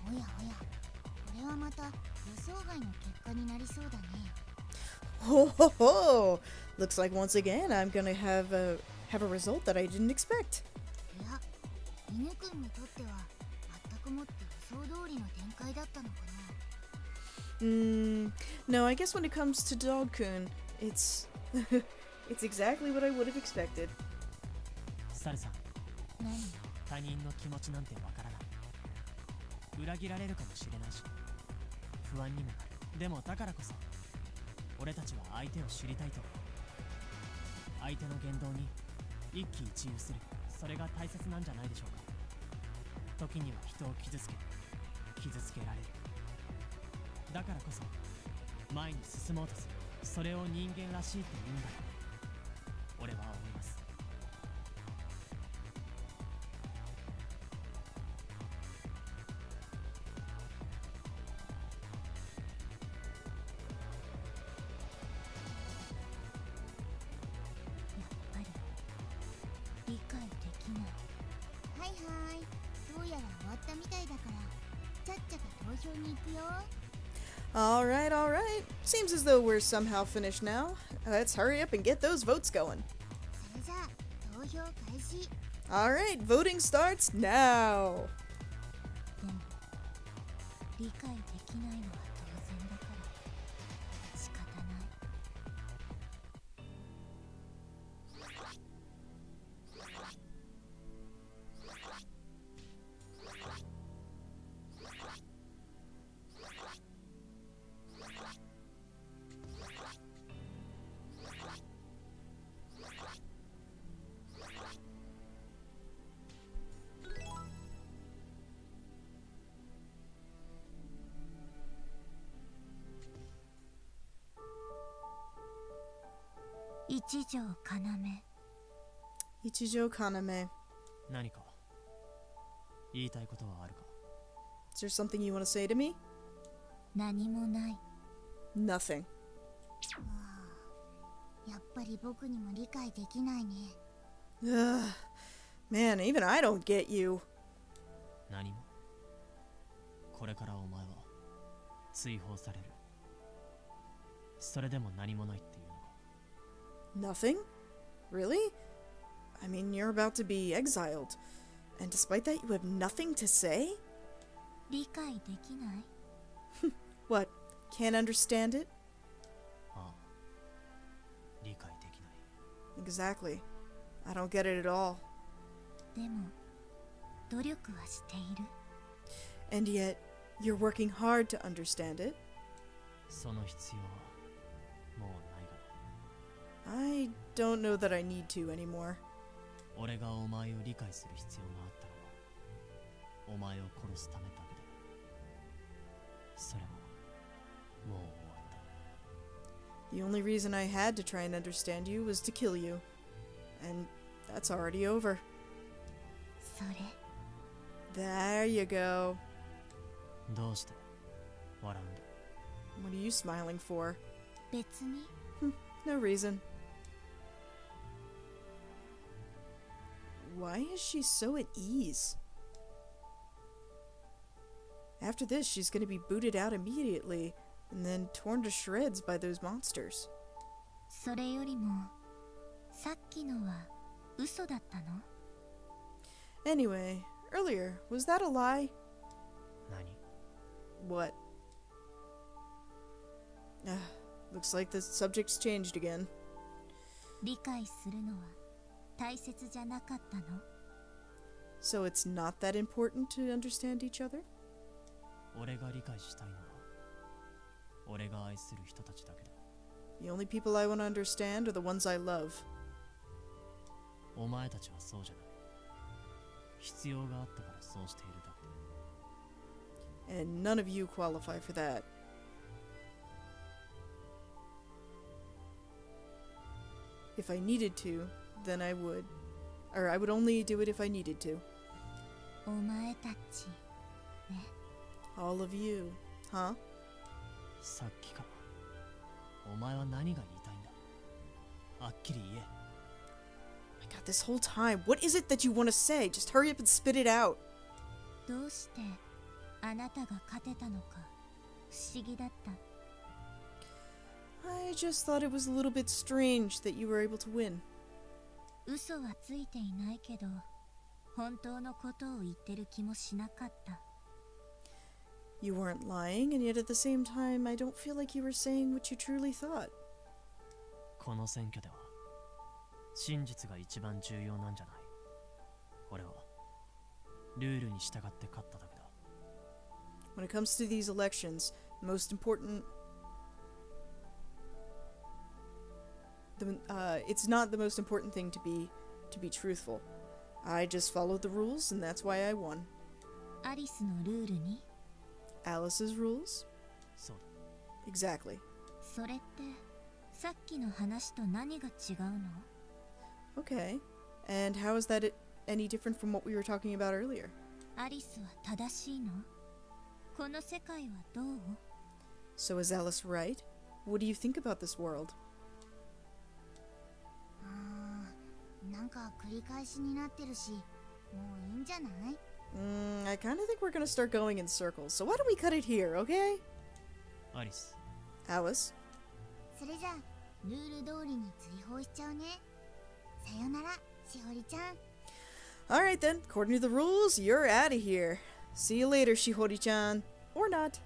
Speaker 4: おやおや、これはまた予想外の結果になりそうだね。
Speaker 1: Ho ho ho! Looks like once again I'm gonna have a result that I didn't expect.
Speaker 4: いや、犬くんにとっては全くもって予想通りの展開だったのかな。
Speaker 1: No, I guess when it comes to Dog-kun, it's it's exactly what I would have expected.
Speaker 3: サルさん、
Speaker 4: 何？
Speaker 3: 他人の気持ちなんてわからない。裏切られるかもしれないし、不安にもなる。でもだからこそ俺たちは相手を知りたいと。相手の言動に一喜一憂する、それが大切なんじゃないでしょうか。時には人を傷つけられる。だからこそ前に進もうとする。それを人間らしいって言うんだと俺は思います。
Speaker 2: やっぱり理解できない。
Speaker 4: はいはい、どうやら終わったみたいだからちゃっちゃか投票に行くよ。
Speaker 1: Alright, alright. Seems as though we're somehow finished now. Let's hurry up and get those votes going.
Speaker 4: それじゃあ投票開始。
Speaker 1: Alright, voting starts now.
Speaker 2: でも理解できないのは当然だから仕方ない。一条要。
Speaker 1: Ichijo Kaname.
Speaker 3: 何か言いたいことはあるか？
Speaker 1: Is there something you want to say to me?
Speaker 2: 何もない。
Speaker 1: Nothing.
Speaker 4: やっぱり僕にも理解できないね。
Speaker 1: Ugh. Man, even I don't get you.
Speaker 3: 何も。これからお前は追放される。それでも何もないっていうのか？
Speaker 1: Nothing? Really? I mean, you're about to be exiled. And despite that, you have nothing to say?
Speaker 2: 理解できない。
Speaker 1: What? Can't understand it?
Speaker 3: ああ、理解できない。
Speaker 1: Exactly. I don't get it at all.
Speaker 2: でも努力はしている。
Speaker 1: And yet, you're working hard to understand it.
Speaker 3: その必要はもうないが。
Speaker 1: I don't know that I need to anymore.
Speaker 3: 俺がお前を理解する必要があったのはお前を殺すためだけだ。それももう終わった。
Speaker 1: The only reason I had to try and understand you was to kill you. And that's already over.
Speaker 2: それ
Speaker 1: There you go.
Speaker 3: どうして笑うんだ？
Speaker 1: What are you smiling for?
Speaker 2: 別に。
Speaker 1: No reason. Why is she so at ease? After this, she's going to be booted out immediately and then torn to shreds by those monsters.
Speaker 2: それよりもさっきのは嘘だったの？
Speaker 1: Anyway, earlier, was that a lie?
Speaker 3: 何？
Speaker 1: What? Looks like the subject's changed again.
Speaker 2: 理解するのは大切じゃなかったの？
Speaker 1: So it's not that important to understand each other?
Speaker 3: 俺が理解したいのは俺が愛する人たちだけだ。
Speaker 1: The only people I want to understand are the ones I love.
Speaker 3: お前たちはそうじゃない。必要があったからそうしているだけだ。
Speaker 1: And none of you qualify for that. If I needed to, then I would. Or I would only do it if I needed to.
Speaker 2: お前たちね。
Speaker 1: All of you, huh?
Speaker 3: さっきからお前は何が言いたいんだ。はっきり言え。
Speaker 1: My god, this whole time, what is it that you want to say? Just hurry up and spit it out.
Speaker 2: どうしてあなたが勝てたのか不思議だった。
Speaker 1: I just thought it was a little bit strange that you were able to win.
Speaker 2: 嘘はついていないけど、本当のことを言ってる気もしなかった。
Speaker 1: You weren't lying, and yet at the same time, I don't feel like you were saying what you truly thought.
Speaker 3: この選挙では真実が一番重要なんじゃない。俺はルールに従って勝っただけだ。
Speaker 1: When it comes to these elections, the most important... it's not the most important thing to be truthful. I just followed the rules, and that's why I won.
Speaker 2: アリスのルールに
Speaker 1: Alice's rules?
Speaker 3: そうだ。
Speaker 1: Exactly.
Speaker 2: それってさっきの話と何が違うの？
Speaker 1: Okay. And how is that any different from what we were talking about earlier?
Speaker 2: アリスは正しいの？この世界はどう？
Speaker 1: So is Alice right? What do you think about this world?
Speaker 4: なんか繰り返しになってるし、もういいんじゃない？
Speaker 1: I kind of think we're gonna start going in circles, so why don't we cut it here, okay?
Speaker 3: アリス、
Speaker 1: Alice?
Speaker 4: それじゃあルール通りに追放しちゃうね。さよなら、しほりちゃん。
Speaker 1: Alright then, according to the rules, you're out of here. See you later, Shihori-chan. Or not.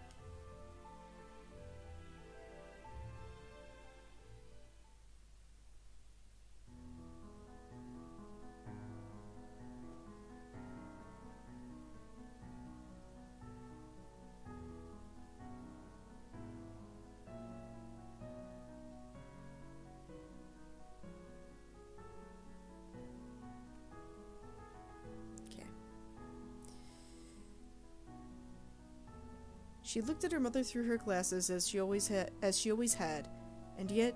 Speaker 1: She looked at her mother through her glasses as she always had, and yet,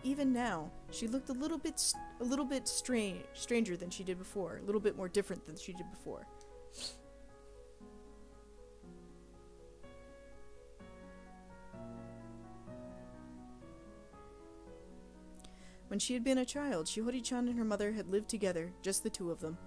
Speaker 1: even now, she looked a little bit stranger than she did before, a little bit more different than she did before. When she had been a child, Shihori-chan and her mother had lived together, just the two of them.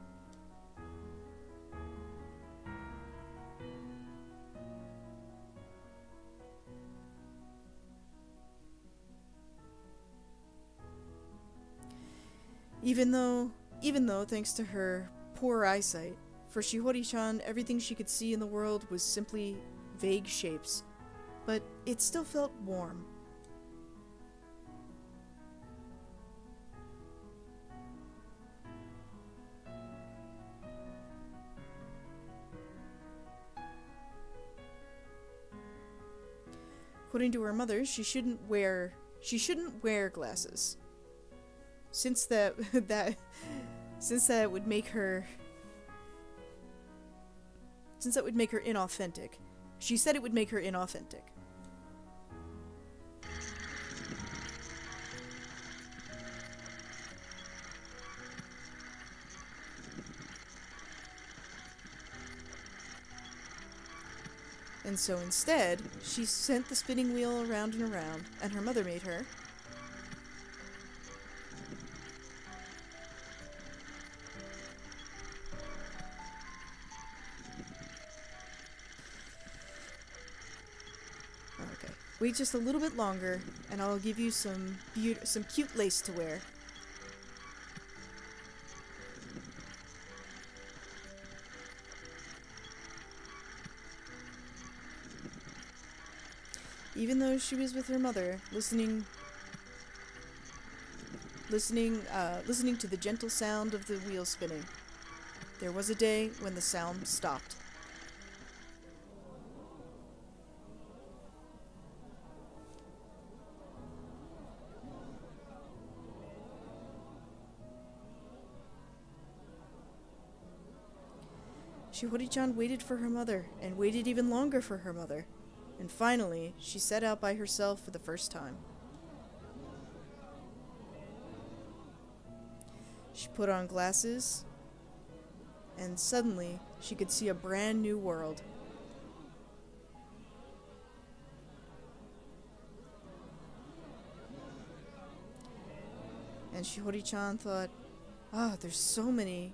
Speaker 1: Even though, thanks to her poor eyesight, for Shihori-chan, everything she could see in the world was simply vague shapes, but it still felt warm. According to her mother, she shouldn't wear glasses. Since that would make her inauthentic. She said it would make her inauthentic. And so instead, she sent the spinning wheel around and around, and her mother made her wait just a little bit longer, and I'll give you some cute lace to wear. Even though she was with her mother, listening to the gentle sound of the wheel spinning, there was a day when the sound stopped. Shihori-chan waited for her mother, and waited even longer for her mother, and finally, she set out by herself for the first time. She put on glasses, and suddenly she could see a brand new world. And Shiho-chan thought, there's so many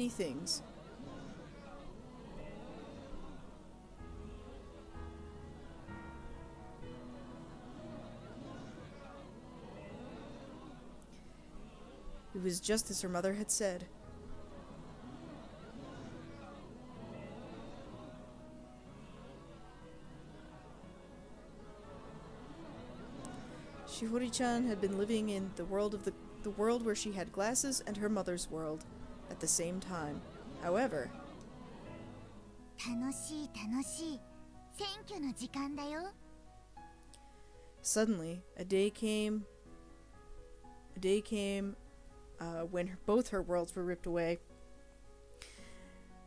Speaker 1: things. It was just as her mother had said. Shiho-chan had been living in the world where she had glasses and her mother's world at the same time. However,
Speaker 4: 楽しい楽しい。選挙の時間だよ。
Speaker 1: suddenly a day came when both her worlds were ripped away,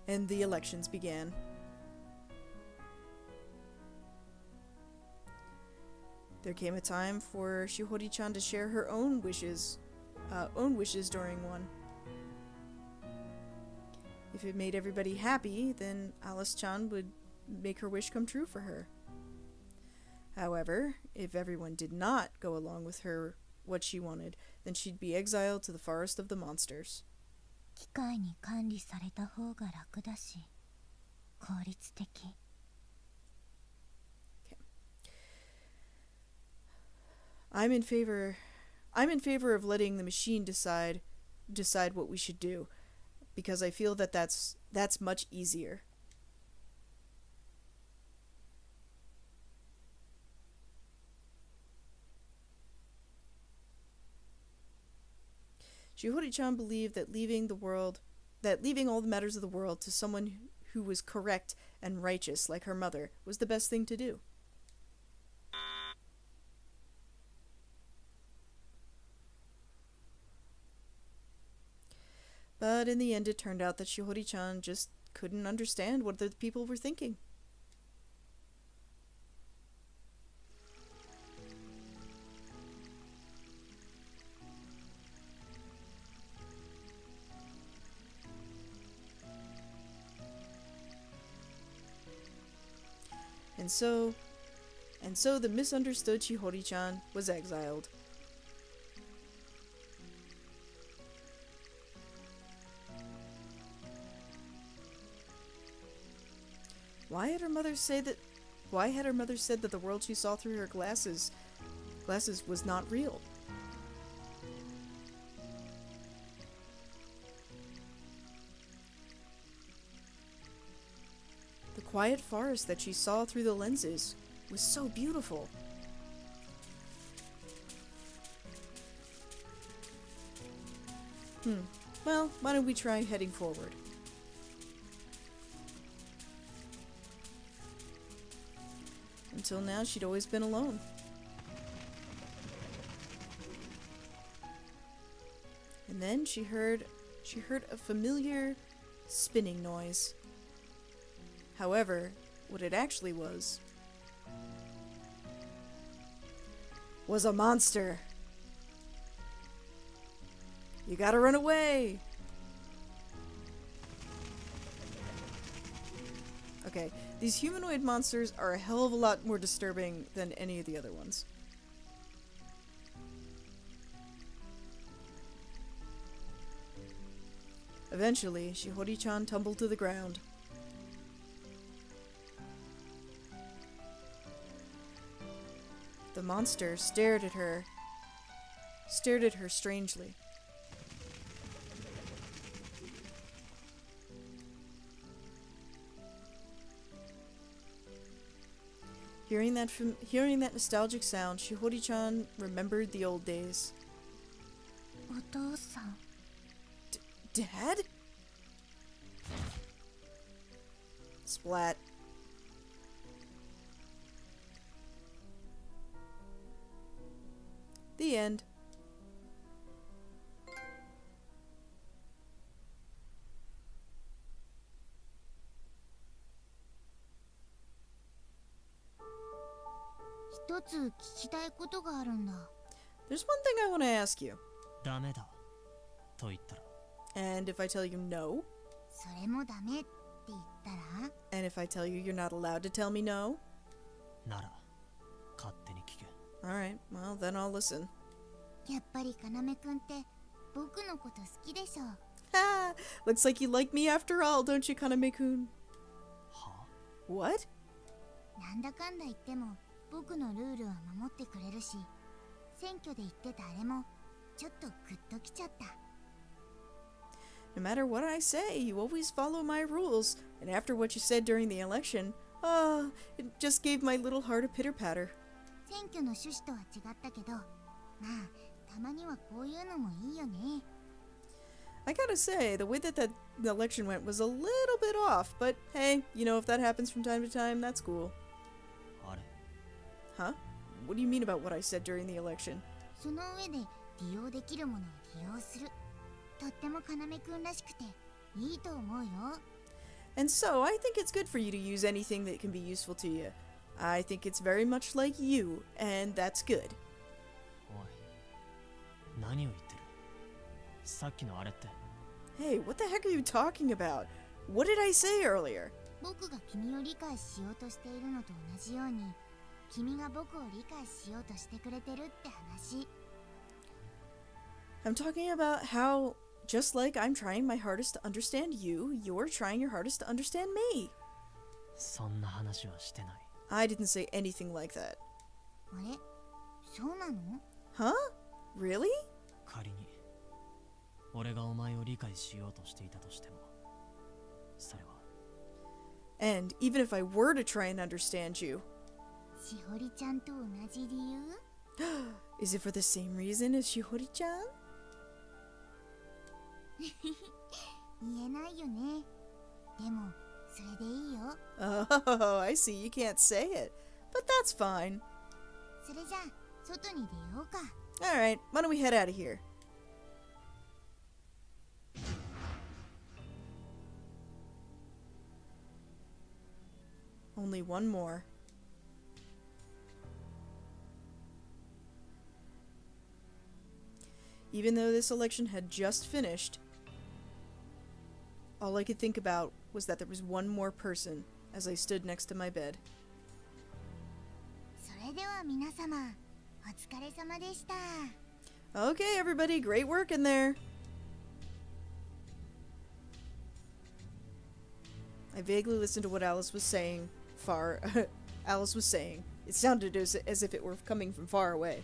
Speaker 1: and the elections began. There came a time for Shiho-chan to share her own wishes during one. If it made everybody happy, then Alice-chan would make her wish come true for her. However, if everyone did not go along with her what she wanted, then she'd be exiled to the forest of the monsters.
Speaker 2: 機械に管理された方が楽だし、効率的。
Speaker 1: I'm in favor of letting the machine decide what we should do, because I feel that that's much easier. Shiho-chan believed that leaving all the matters of the world to someone who was correct and righteous like her mother was the best thing to do. But in the end, it turned out that Shiho-chan just couldn't understand what the people were thinking. And so the misunderstood Shiho-chan was exiled. Why had her mother said that the world she saw through her glasses was not real? The quiet forest that she saw through the lenses was so beautiful. Well, why don't we try heading forward? Until now, she'd always been alone. And then she heard a familiar spinning noise. However, what it actually was a monster. You gotta run away! Okay, these humanoid monsters are a hell of a lot more disturbing than any of the other ones. Eventually, Shiho-chan tumbled to the ground. The monster stared at her strangely. Hearing that nostalgic sound, Shiho-chan remembered the old days.
Speaker 2: お父さん。
Speaker 1: Dad? Splat. The end. There's one thing I want to ask you.
Speaker 3: ダメだ。と言ったら
Speaker 1: And if I tell you no?
Speaker 4: それもダメって言ったら
Speaker 1: And if I tell you you're not allowed to tell me no?
Speaker 3: なら勝手に聞け
Speaker 1: Alright, well then I'll listen.
Speaker 4: やっぱりかなめくんって僕のこと好きでしょ。
Speaker 1: Ha! Looks like you like me after all, don't you, Kaname-kun?
Speaker 3: は
Speaker 1: What?
Speaker 4: なんだかんだ言っても僕のルールは守ってくれるし、選挙で言ってたあれもちょっとグッときちゃった。
Speaker 1: No matter what I say, you always follow my rules. And after what you said during the election, it just gave my little heart a pitter-patter.
Speaker 4: 選挙の趣旨とは違ったけど、まあたまにはこういうのもいいよね。
Speaker 1: I gotta say, the way that the election went was a little bit off, but hey, you know, if that happens from time to time, that's cool.
Speaker 3: あれ
Speaker 1: Huh? What do you mean about what I said during the election?
Speaker 4: その上で利用できるものを利用する。とってもかなめくんらしくていいと思うよ。
Speaker 1: And so, I think it's good for you to use anything that can be useful to you. I think it's very much like you, and that's good.
Speaker 3: おい何を言ってるさっきのあれって
Speaker 1: Hey, what the heck are you talking about? What did I say earlier?
Speaker 4: 僕が君を理解しようとしているのと同じように、君が僕を理解しようとしてくれてるって話。
Speaker 1: I'm talking about how, just like I'm trying my hardest to understand you, you're trying your hardest to understand me.
Speaker 3: そんな話はしてない
Speaker 1: I didn't say anything like that.
Speaker 4: あれ、そうなの？
Speaker 1: Huh? Really?
Speaker 3: 仮に俺がお前を理解しようとしていたとしてもそれは
Speaker 1: And even if I were to try and understand you,
Speaker 4: しほりちゃんと同じ理由？
Speaker 1: is it for the same reason as Shihori-chan?
Speaker 4: 言えないよね。でもそれでいいよ。
Speaker 1: Oh, I see. You can't say it. But that's fine.
Speaker 4: それじゃあ外に出ようか。
Speaker 1: Alright, why don't we head out of here? Only one more. Even though this election had just finished, all I could think about was that there was one more person as I stood next to my bed.
Speaker 4: それでは皆様、お疲れ様でした。
Speaker 1: Okay, everybody, great work in there. I vaguely listened to what Alice was saying. Alice was saying. It sounded as if it were coming from far away.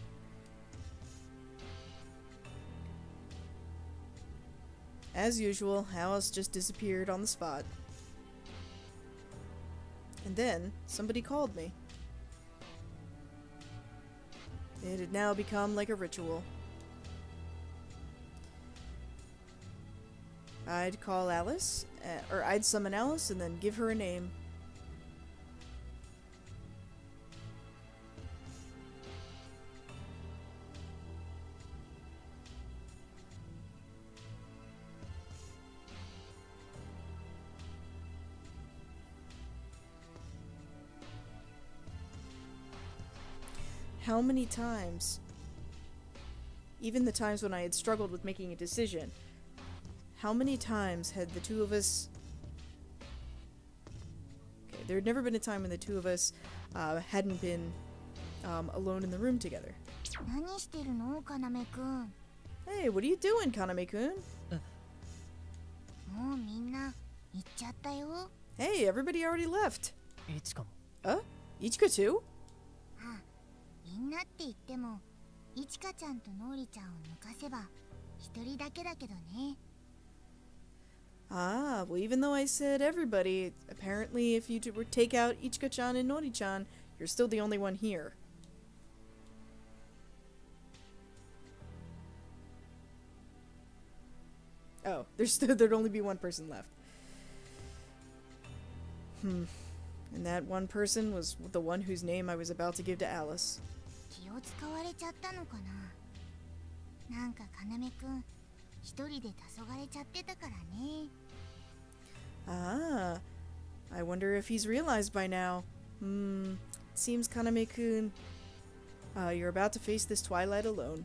Speaker 1: As usual, Alice just disappeared on the spot. And then, somebody called me. It had now become like a ritual. I'd call Alice, or I'd summon Alice and then give her a name. How many times, even the times when I had struggled with making a decision, how many times had the two of us... Okay, there had never been a time when the two of us hadn't been alone in the room together.
Speaker 4: 何してるの、かなめくん。
Speaker 1: Hey, what are you doing, Kaname-kun?
Speaker 4: もうみんな行っちゃったよ。
Speaker 1: Hey, everybody already left.
Speaker 3: いちかも
Speaker 1: Ichika too?
Speaker 4: あ、みんなって言っても、いちかちゃんとのーりちゃんを抜かせば一人だけだけどね。
Speaker 1: Ah, well, even though I said everybody, apparently if you were take out Ichika-chan and Nori-chan, you're still the only one here. Oh, there'd only be one person left. And that one person was the one whose name I was about to give to Alice.
Speaker 4: 気を使われちゃったのかな。なんかかなめくん一人で黄昏れちゃってたからね。
Speaker 1: Ah, I wonder if he's realized by now. It seems Kaname-kun, you're about to face this twilight alone.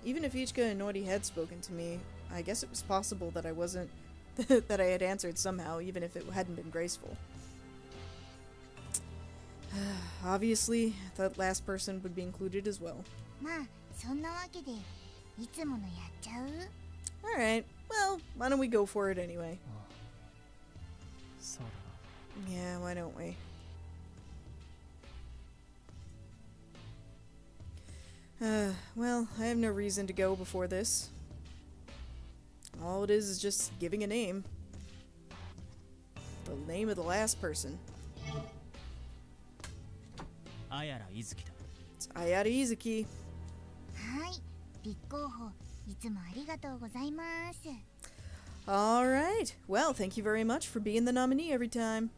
Speaker 1: Even if Ichika and Nori had spoken to me, I guess it was possible that I wasn't that I had answered somehow, even if it hadn't been graceful. Obviously, that last person would be included as well.
Speaker 4: まあそんなわけでいつものやっちゃう？
Speaker 1: Alright, well, why don't we go for it anyway?
Speaker 3: そうだ
Speaker 1: Yeah, why don't we? Well, I have no reason to go before this. All it is just giving a name. The name of the last person.
Speaker 3: な。あやらいずきだ。
Speaker 1: It's Ayara Izuki.
Speaker 4: はい、立候補いつもありがとうございます。
Speaker 1: Alright, well, thank you very much for being the nominee every time.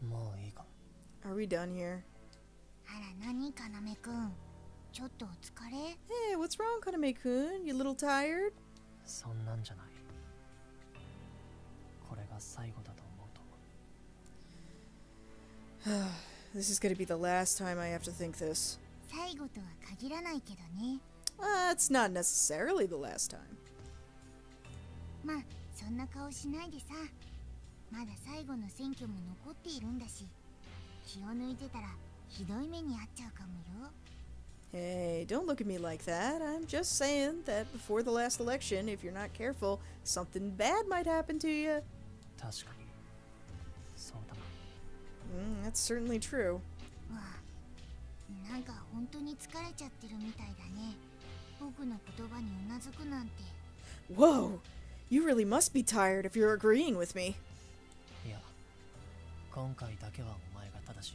Speaker 3: もういいか。
Speaker 1: Are we done here?
Speaker 4: あら何かなめくん、ちょっとお疲れ？
Speaker 1: Hey, what's wrong, Kaname-kun? You a little tired?
Speaker 3: そんなんじゃない。これが最後だと思うと。
Speaker 1: This is gonna be the last time I have to think this.
Speaker 4: 最後とは限らないけどね。
Speaker 1: It's not necessarily the last time.
Speaker 4: まあそんな顔しないでさ。まだ最後の選挙も残っているんだし、気を抜いてたらひどい目に遭っちゃうかもよ。
Speaker 1: Hey, don't look at me like that. I'm just saying that before the last election, if you're not careful, something bad might happen to you.
Speaker 3: 確かに。そうだな。
Speaker 1: That's certainly true.
Speaker 4: わあ、なんか本当に疲れちゃってるみたいだね。僕の言葉にうなずくなんて。
Speaker 1: Whoa! You really must be tired if you're agreeing with me.
Speaker 3: いや、今回だけはお前が正しい。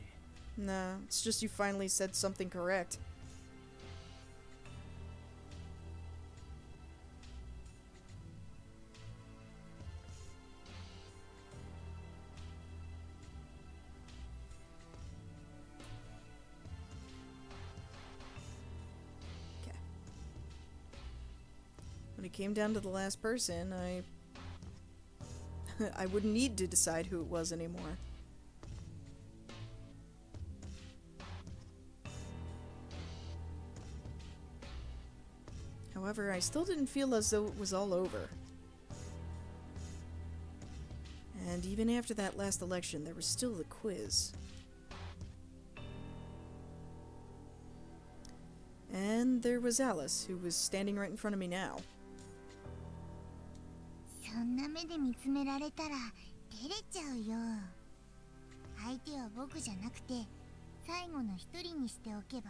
Speaker 1: Nah, it's just you finally said something correct. When it came down to the last person, I wouldn't need to decide who it was anymore. However, I still didn't feel as though it was all over. And even after that last election, there was still the quiz. And there was Alice, who was standing right in front of me now.
Speaker 4: そんな目で見つめられたら照れちゃうよ。相手は僕じゃなくて最後の一人にしておけば？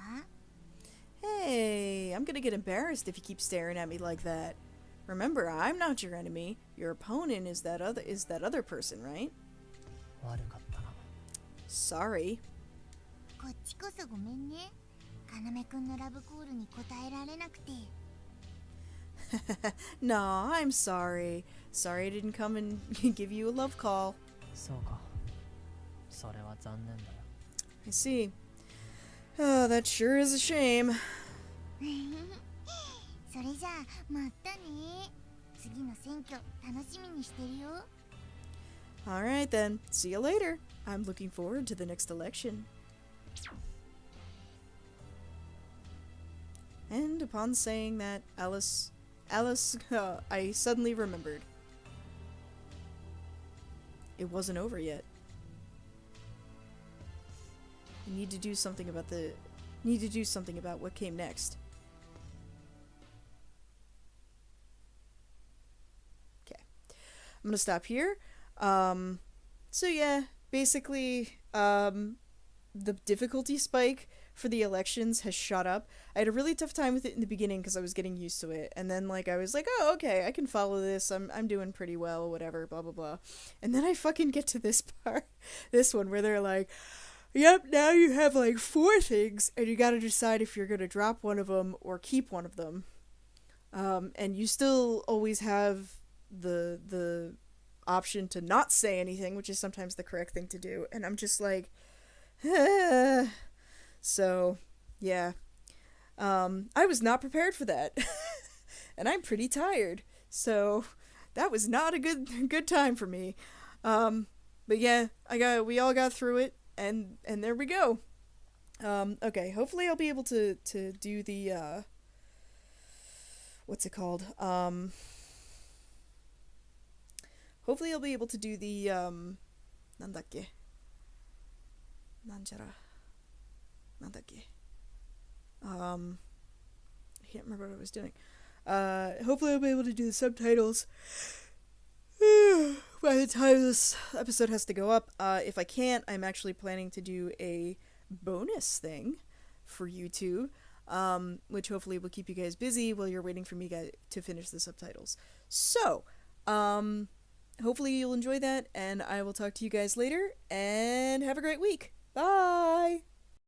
Speaker 1: Hey, I'm gonna get embarrassed if you keep staring at me like that. Remember, I'm not your enemy. Your opponent is that other person, right?
Speaker 3: 悪かったな。
Speaker 1: Sorry.
Speaker 4: こっちこそごめんね。かなめくんのラブコールに答えられなくて。
Speaker 1: No, I'm sorry. Sorry I didn't come and give you a love call.
Speaker 3: そうか。それは残念だよ。
Speaker 1: I see. Oh, that sure is a shame.
Speaker 4: それじゃあまたね。次の選挙楽しみにしてるよ。
Speaker 1: Alright then, see you later. I'm looking forward to the next election. And upon saying that, Alice, I suddenly remembered. It wasn't over yet. I need to do something about what came next. Okay. I'm gonna stop here. So yeah, basically, the difficulty spike for the elections has shot up. I had a really tough time with it in the beginning because I was getting used to it, and then I was like, oh, okay, I can follow this. I'm doing pretty well, whatever, blah blah blah. And then I fucking get to this part, this one where they're like, yep, now you have 4 things, and you gotta decide if you're gonna drop one of them or keep one of them. And you still always have the option to not say anything, which is sometimes the correct thing to do. And I'm just like, so yeah, I was not prepared for that. And I'm pretty tired, so that was not a good time for me. But yeah, we all got through it, and there we go. Okay, hopefully I'll be able to do the what's it called? Hopefully I'll be able to do the, nandakke? Nanjara. Nandakke. I can't remember what I was doing. Hopefully I'll be able to do the subtitles by the time this episode has to go up. If I can't, I'm actually planning to do a bonus thing for YouTube, which hopefully will keep you guys busy while you're waiting for me to finish the subtitles. So, hopefully you'll enjoy that, and I will talk to you guys later, and have a great week. Bye!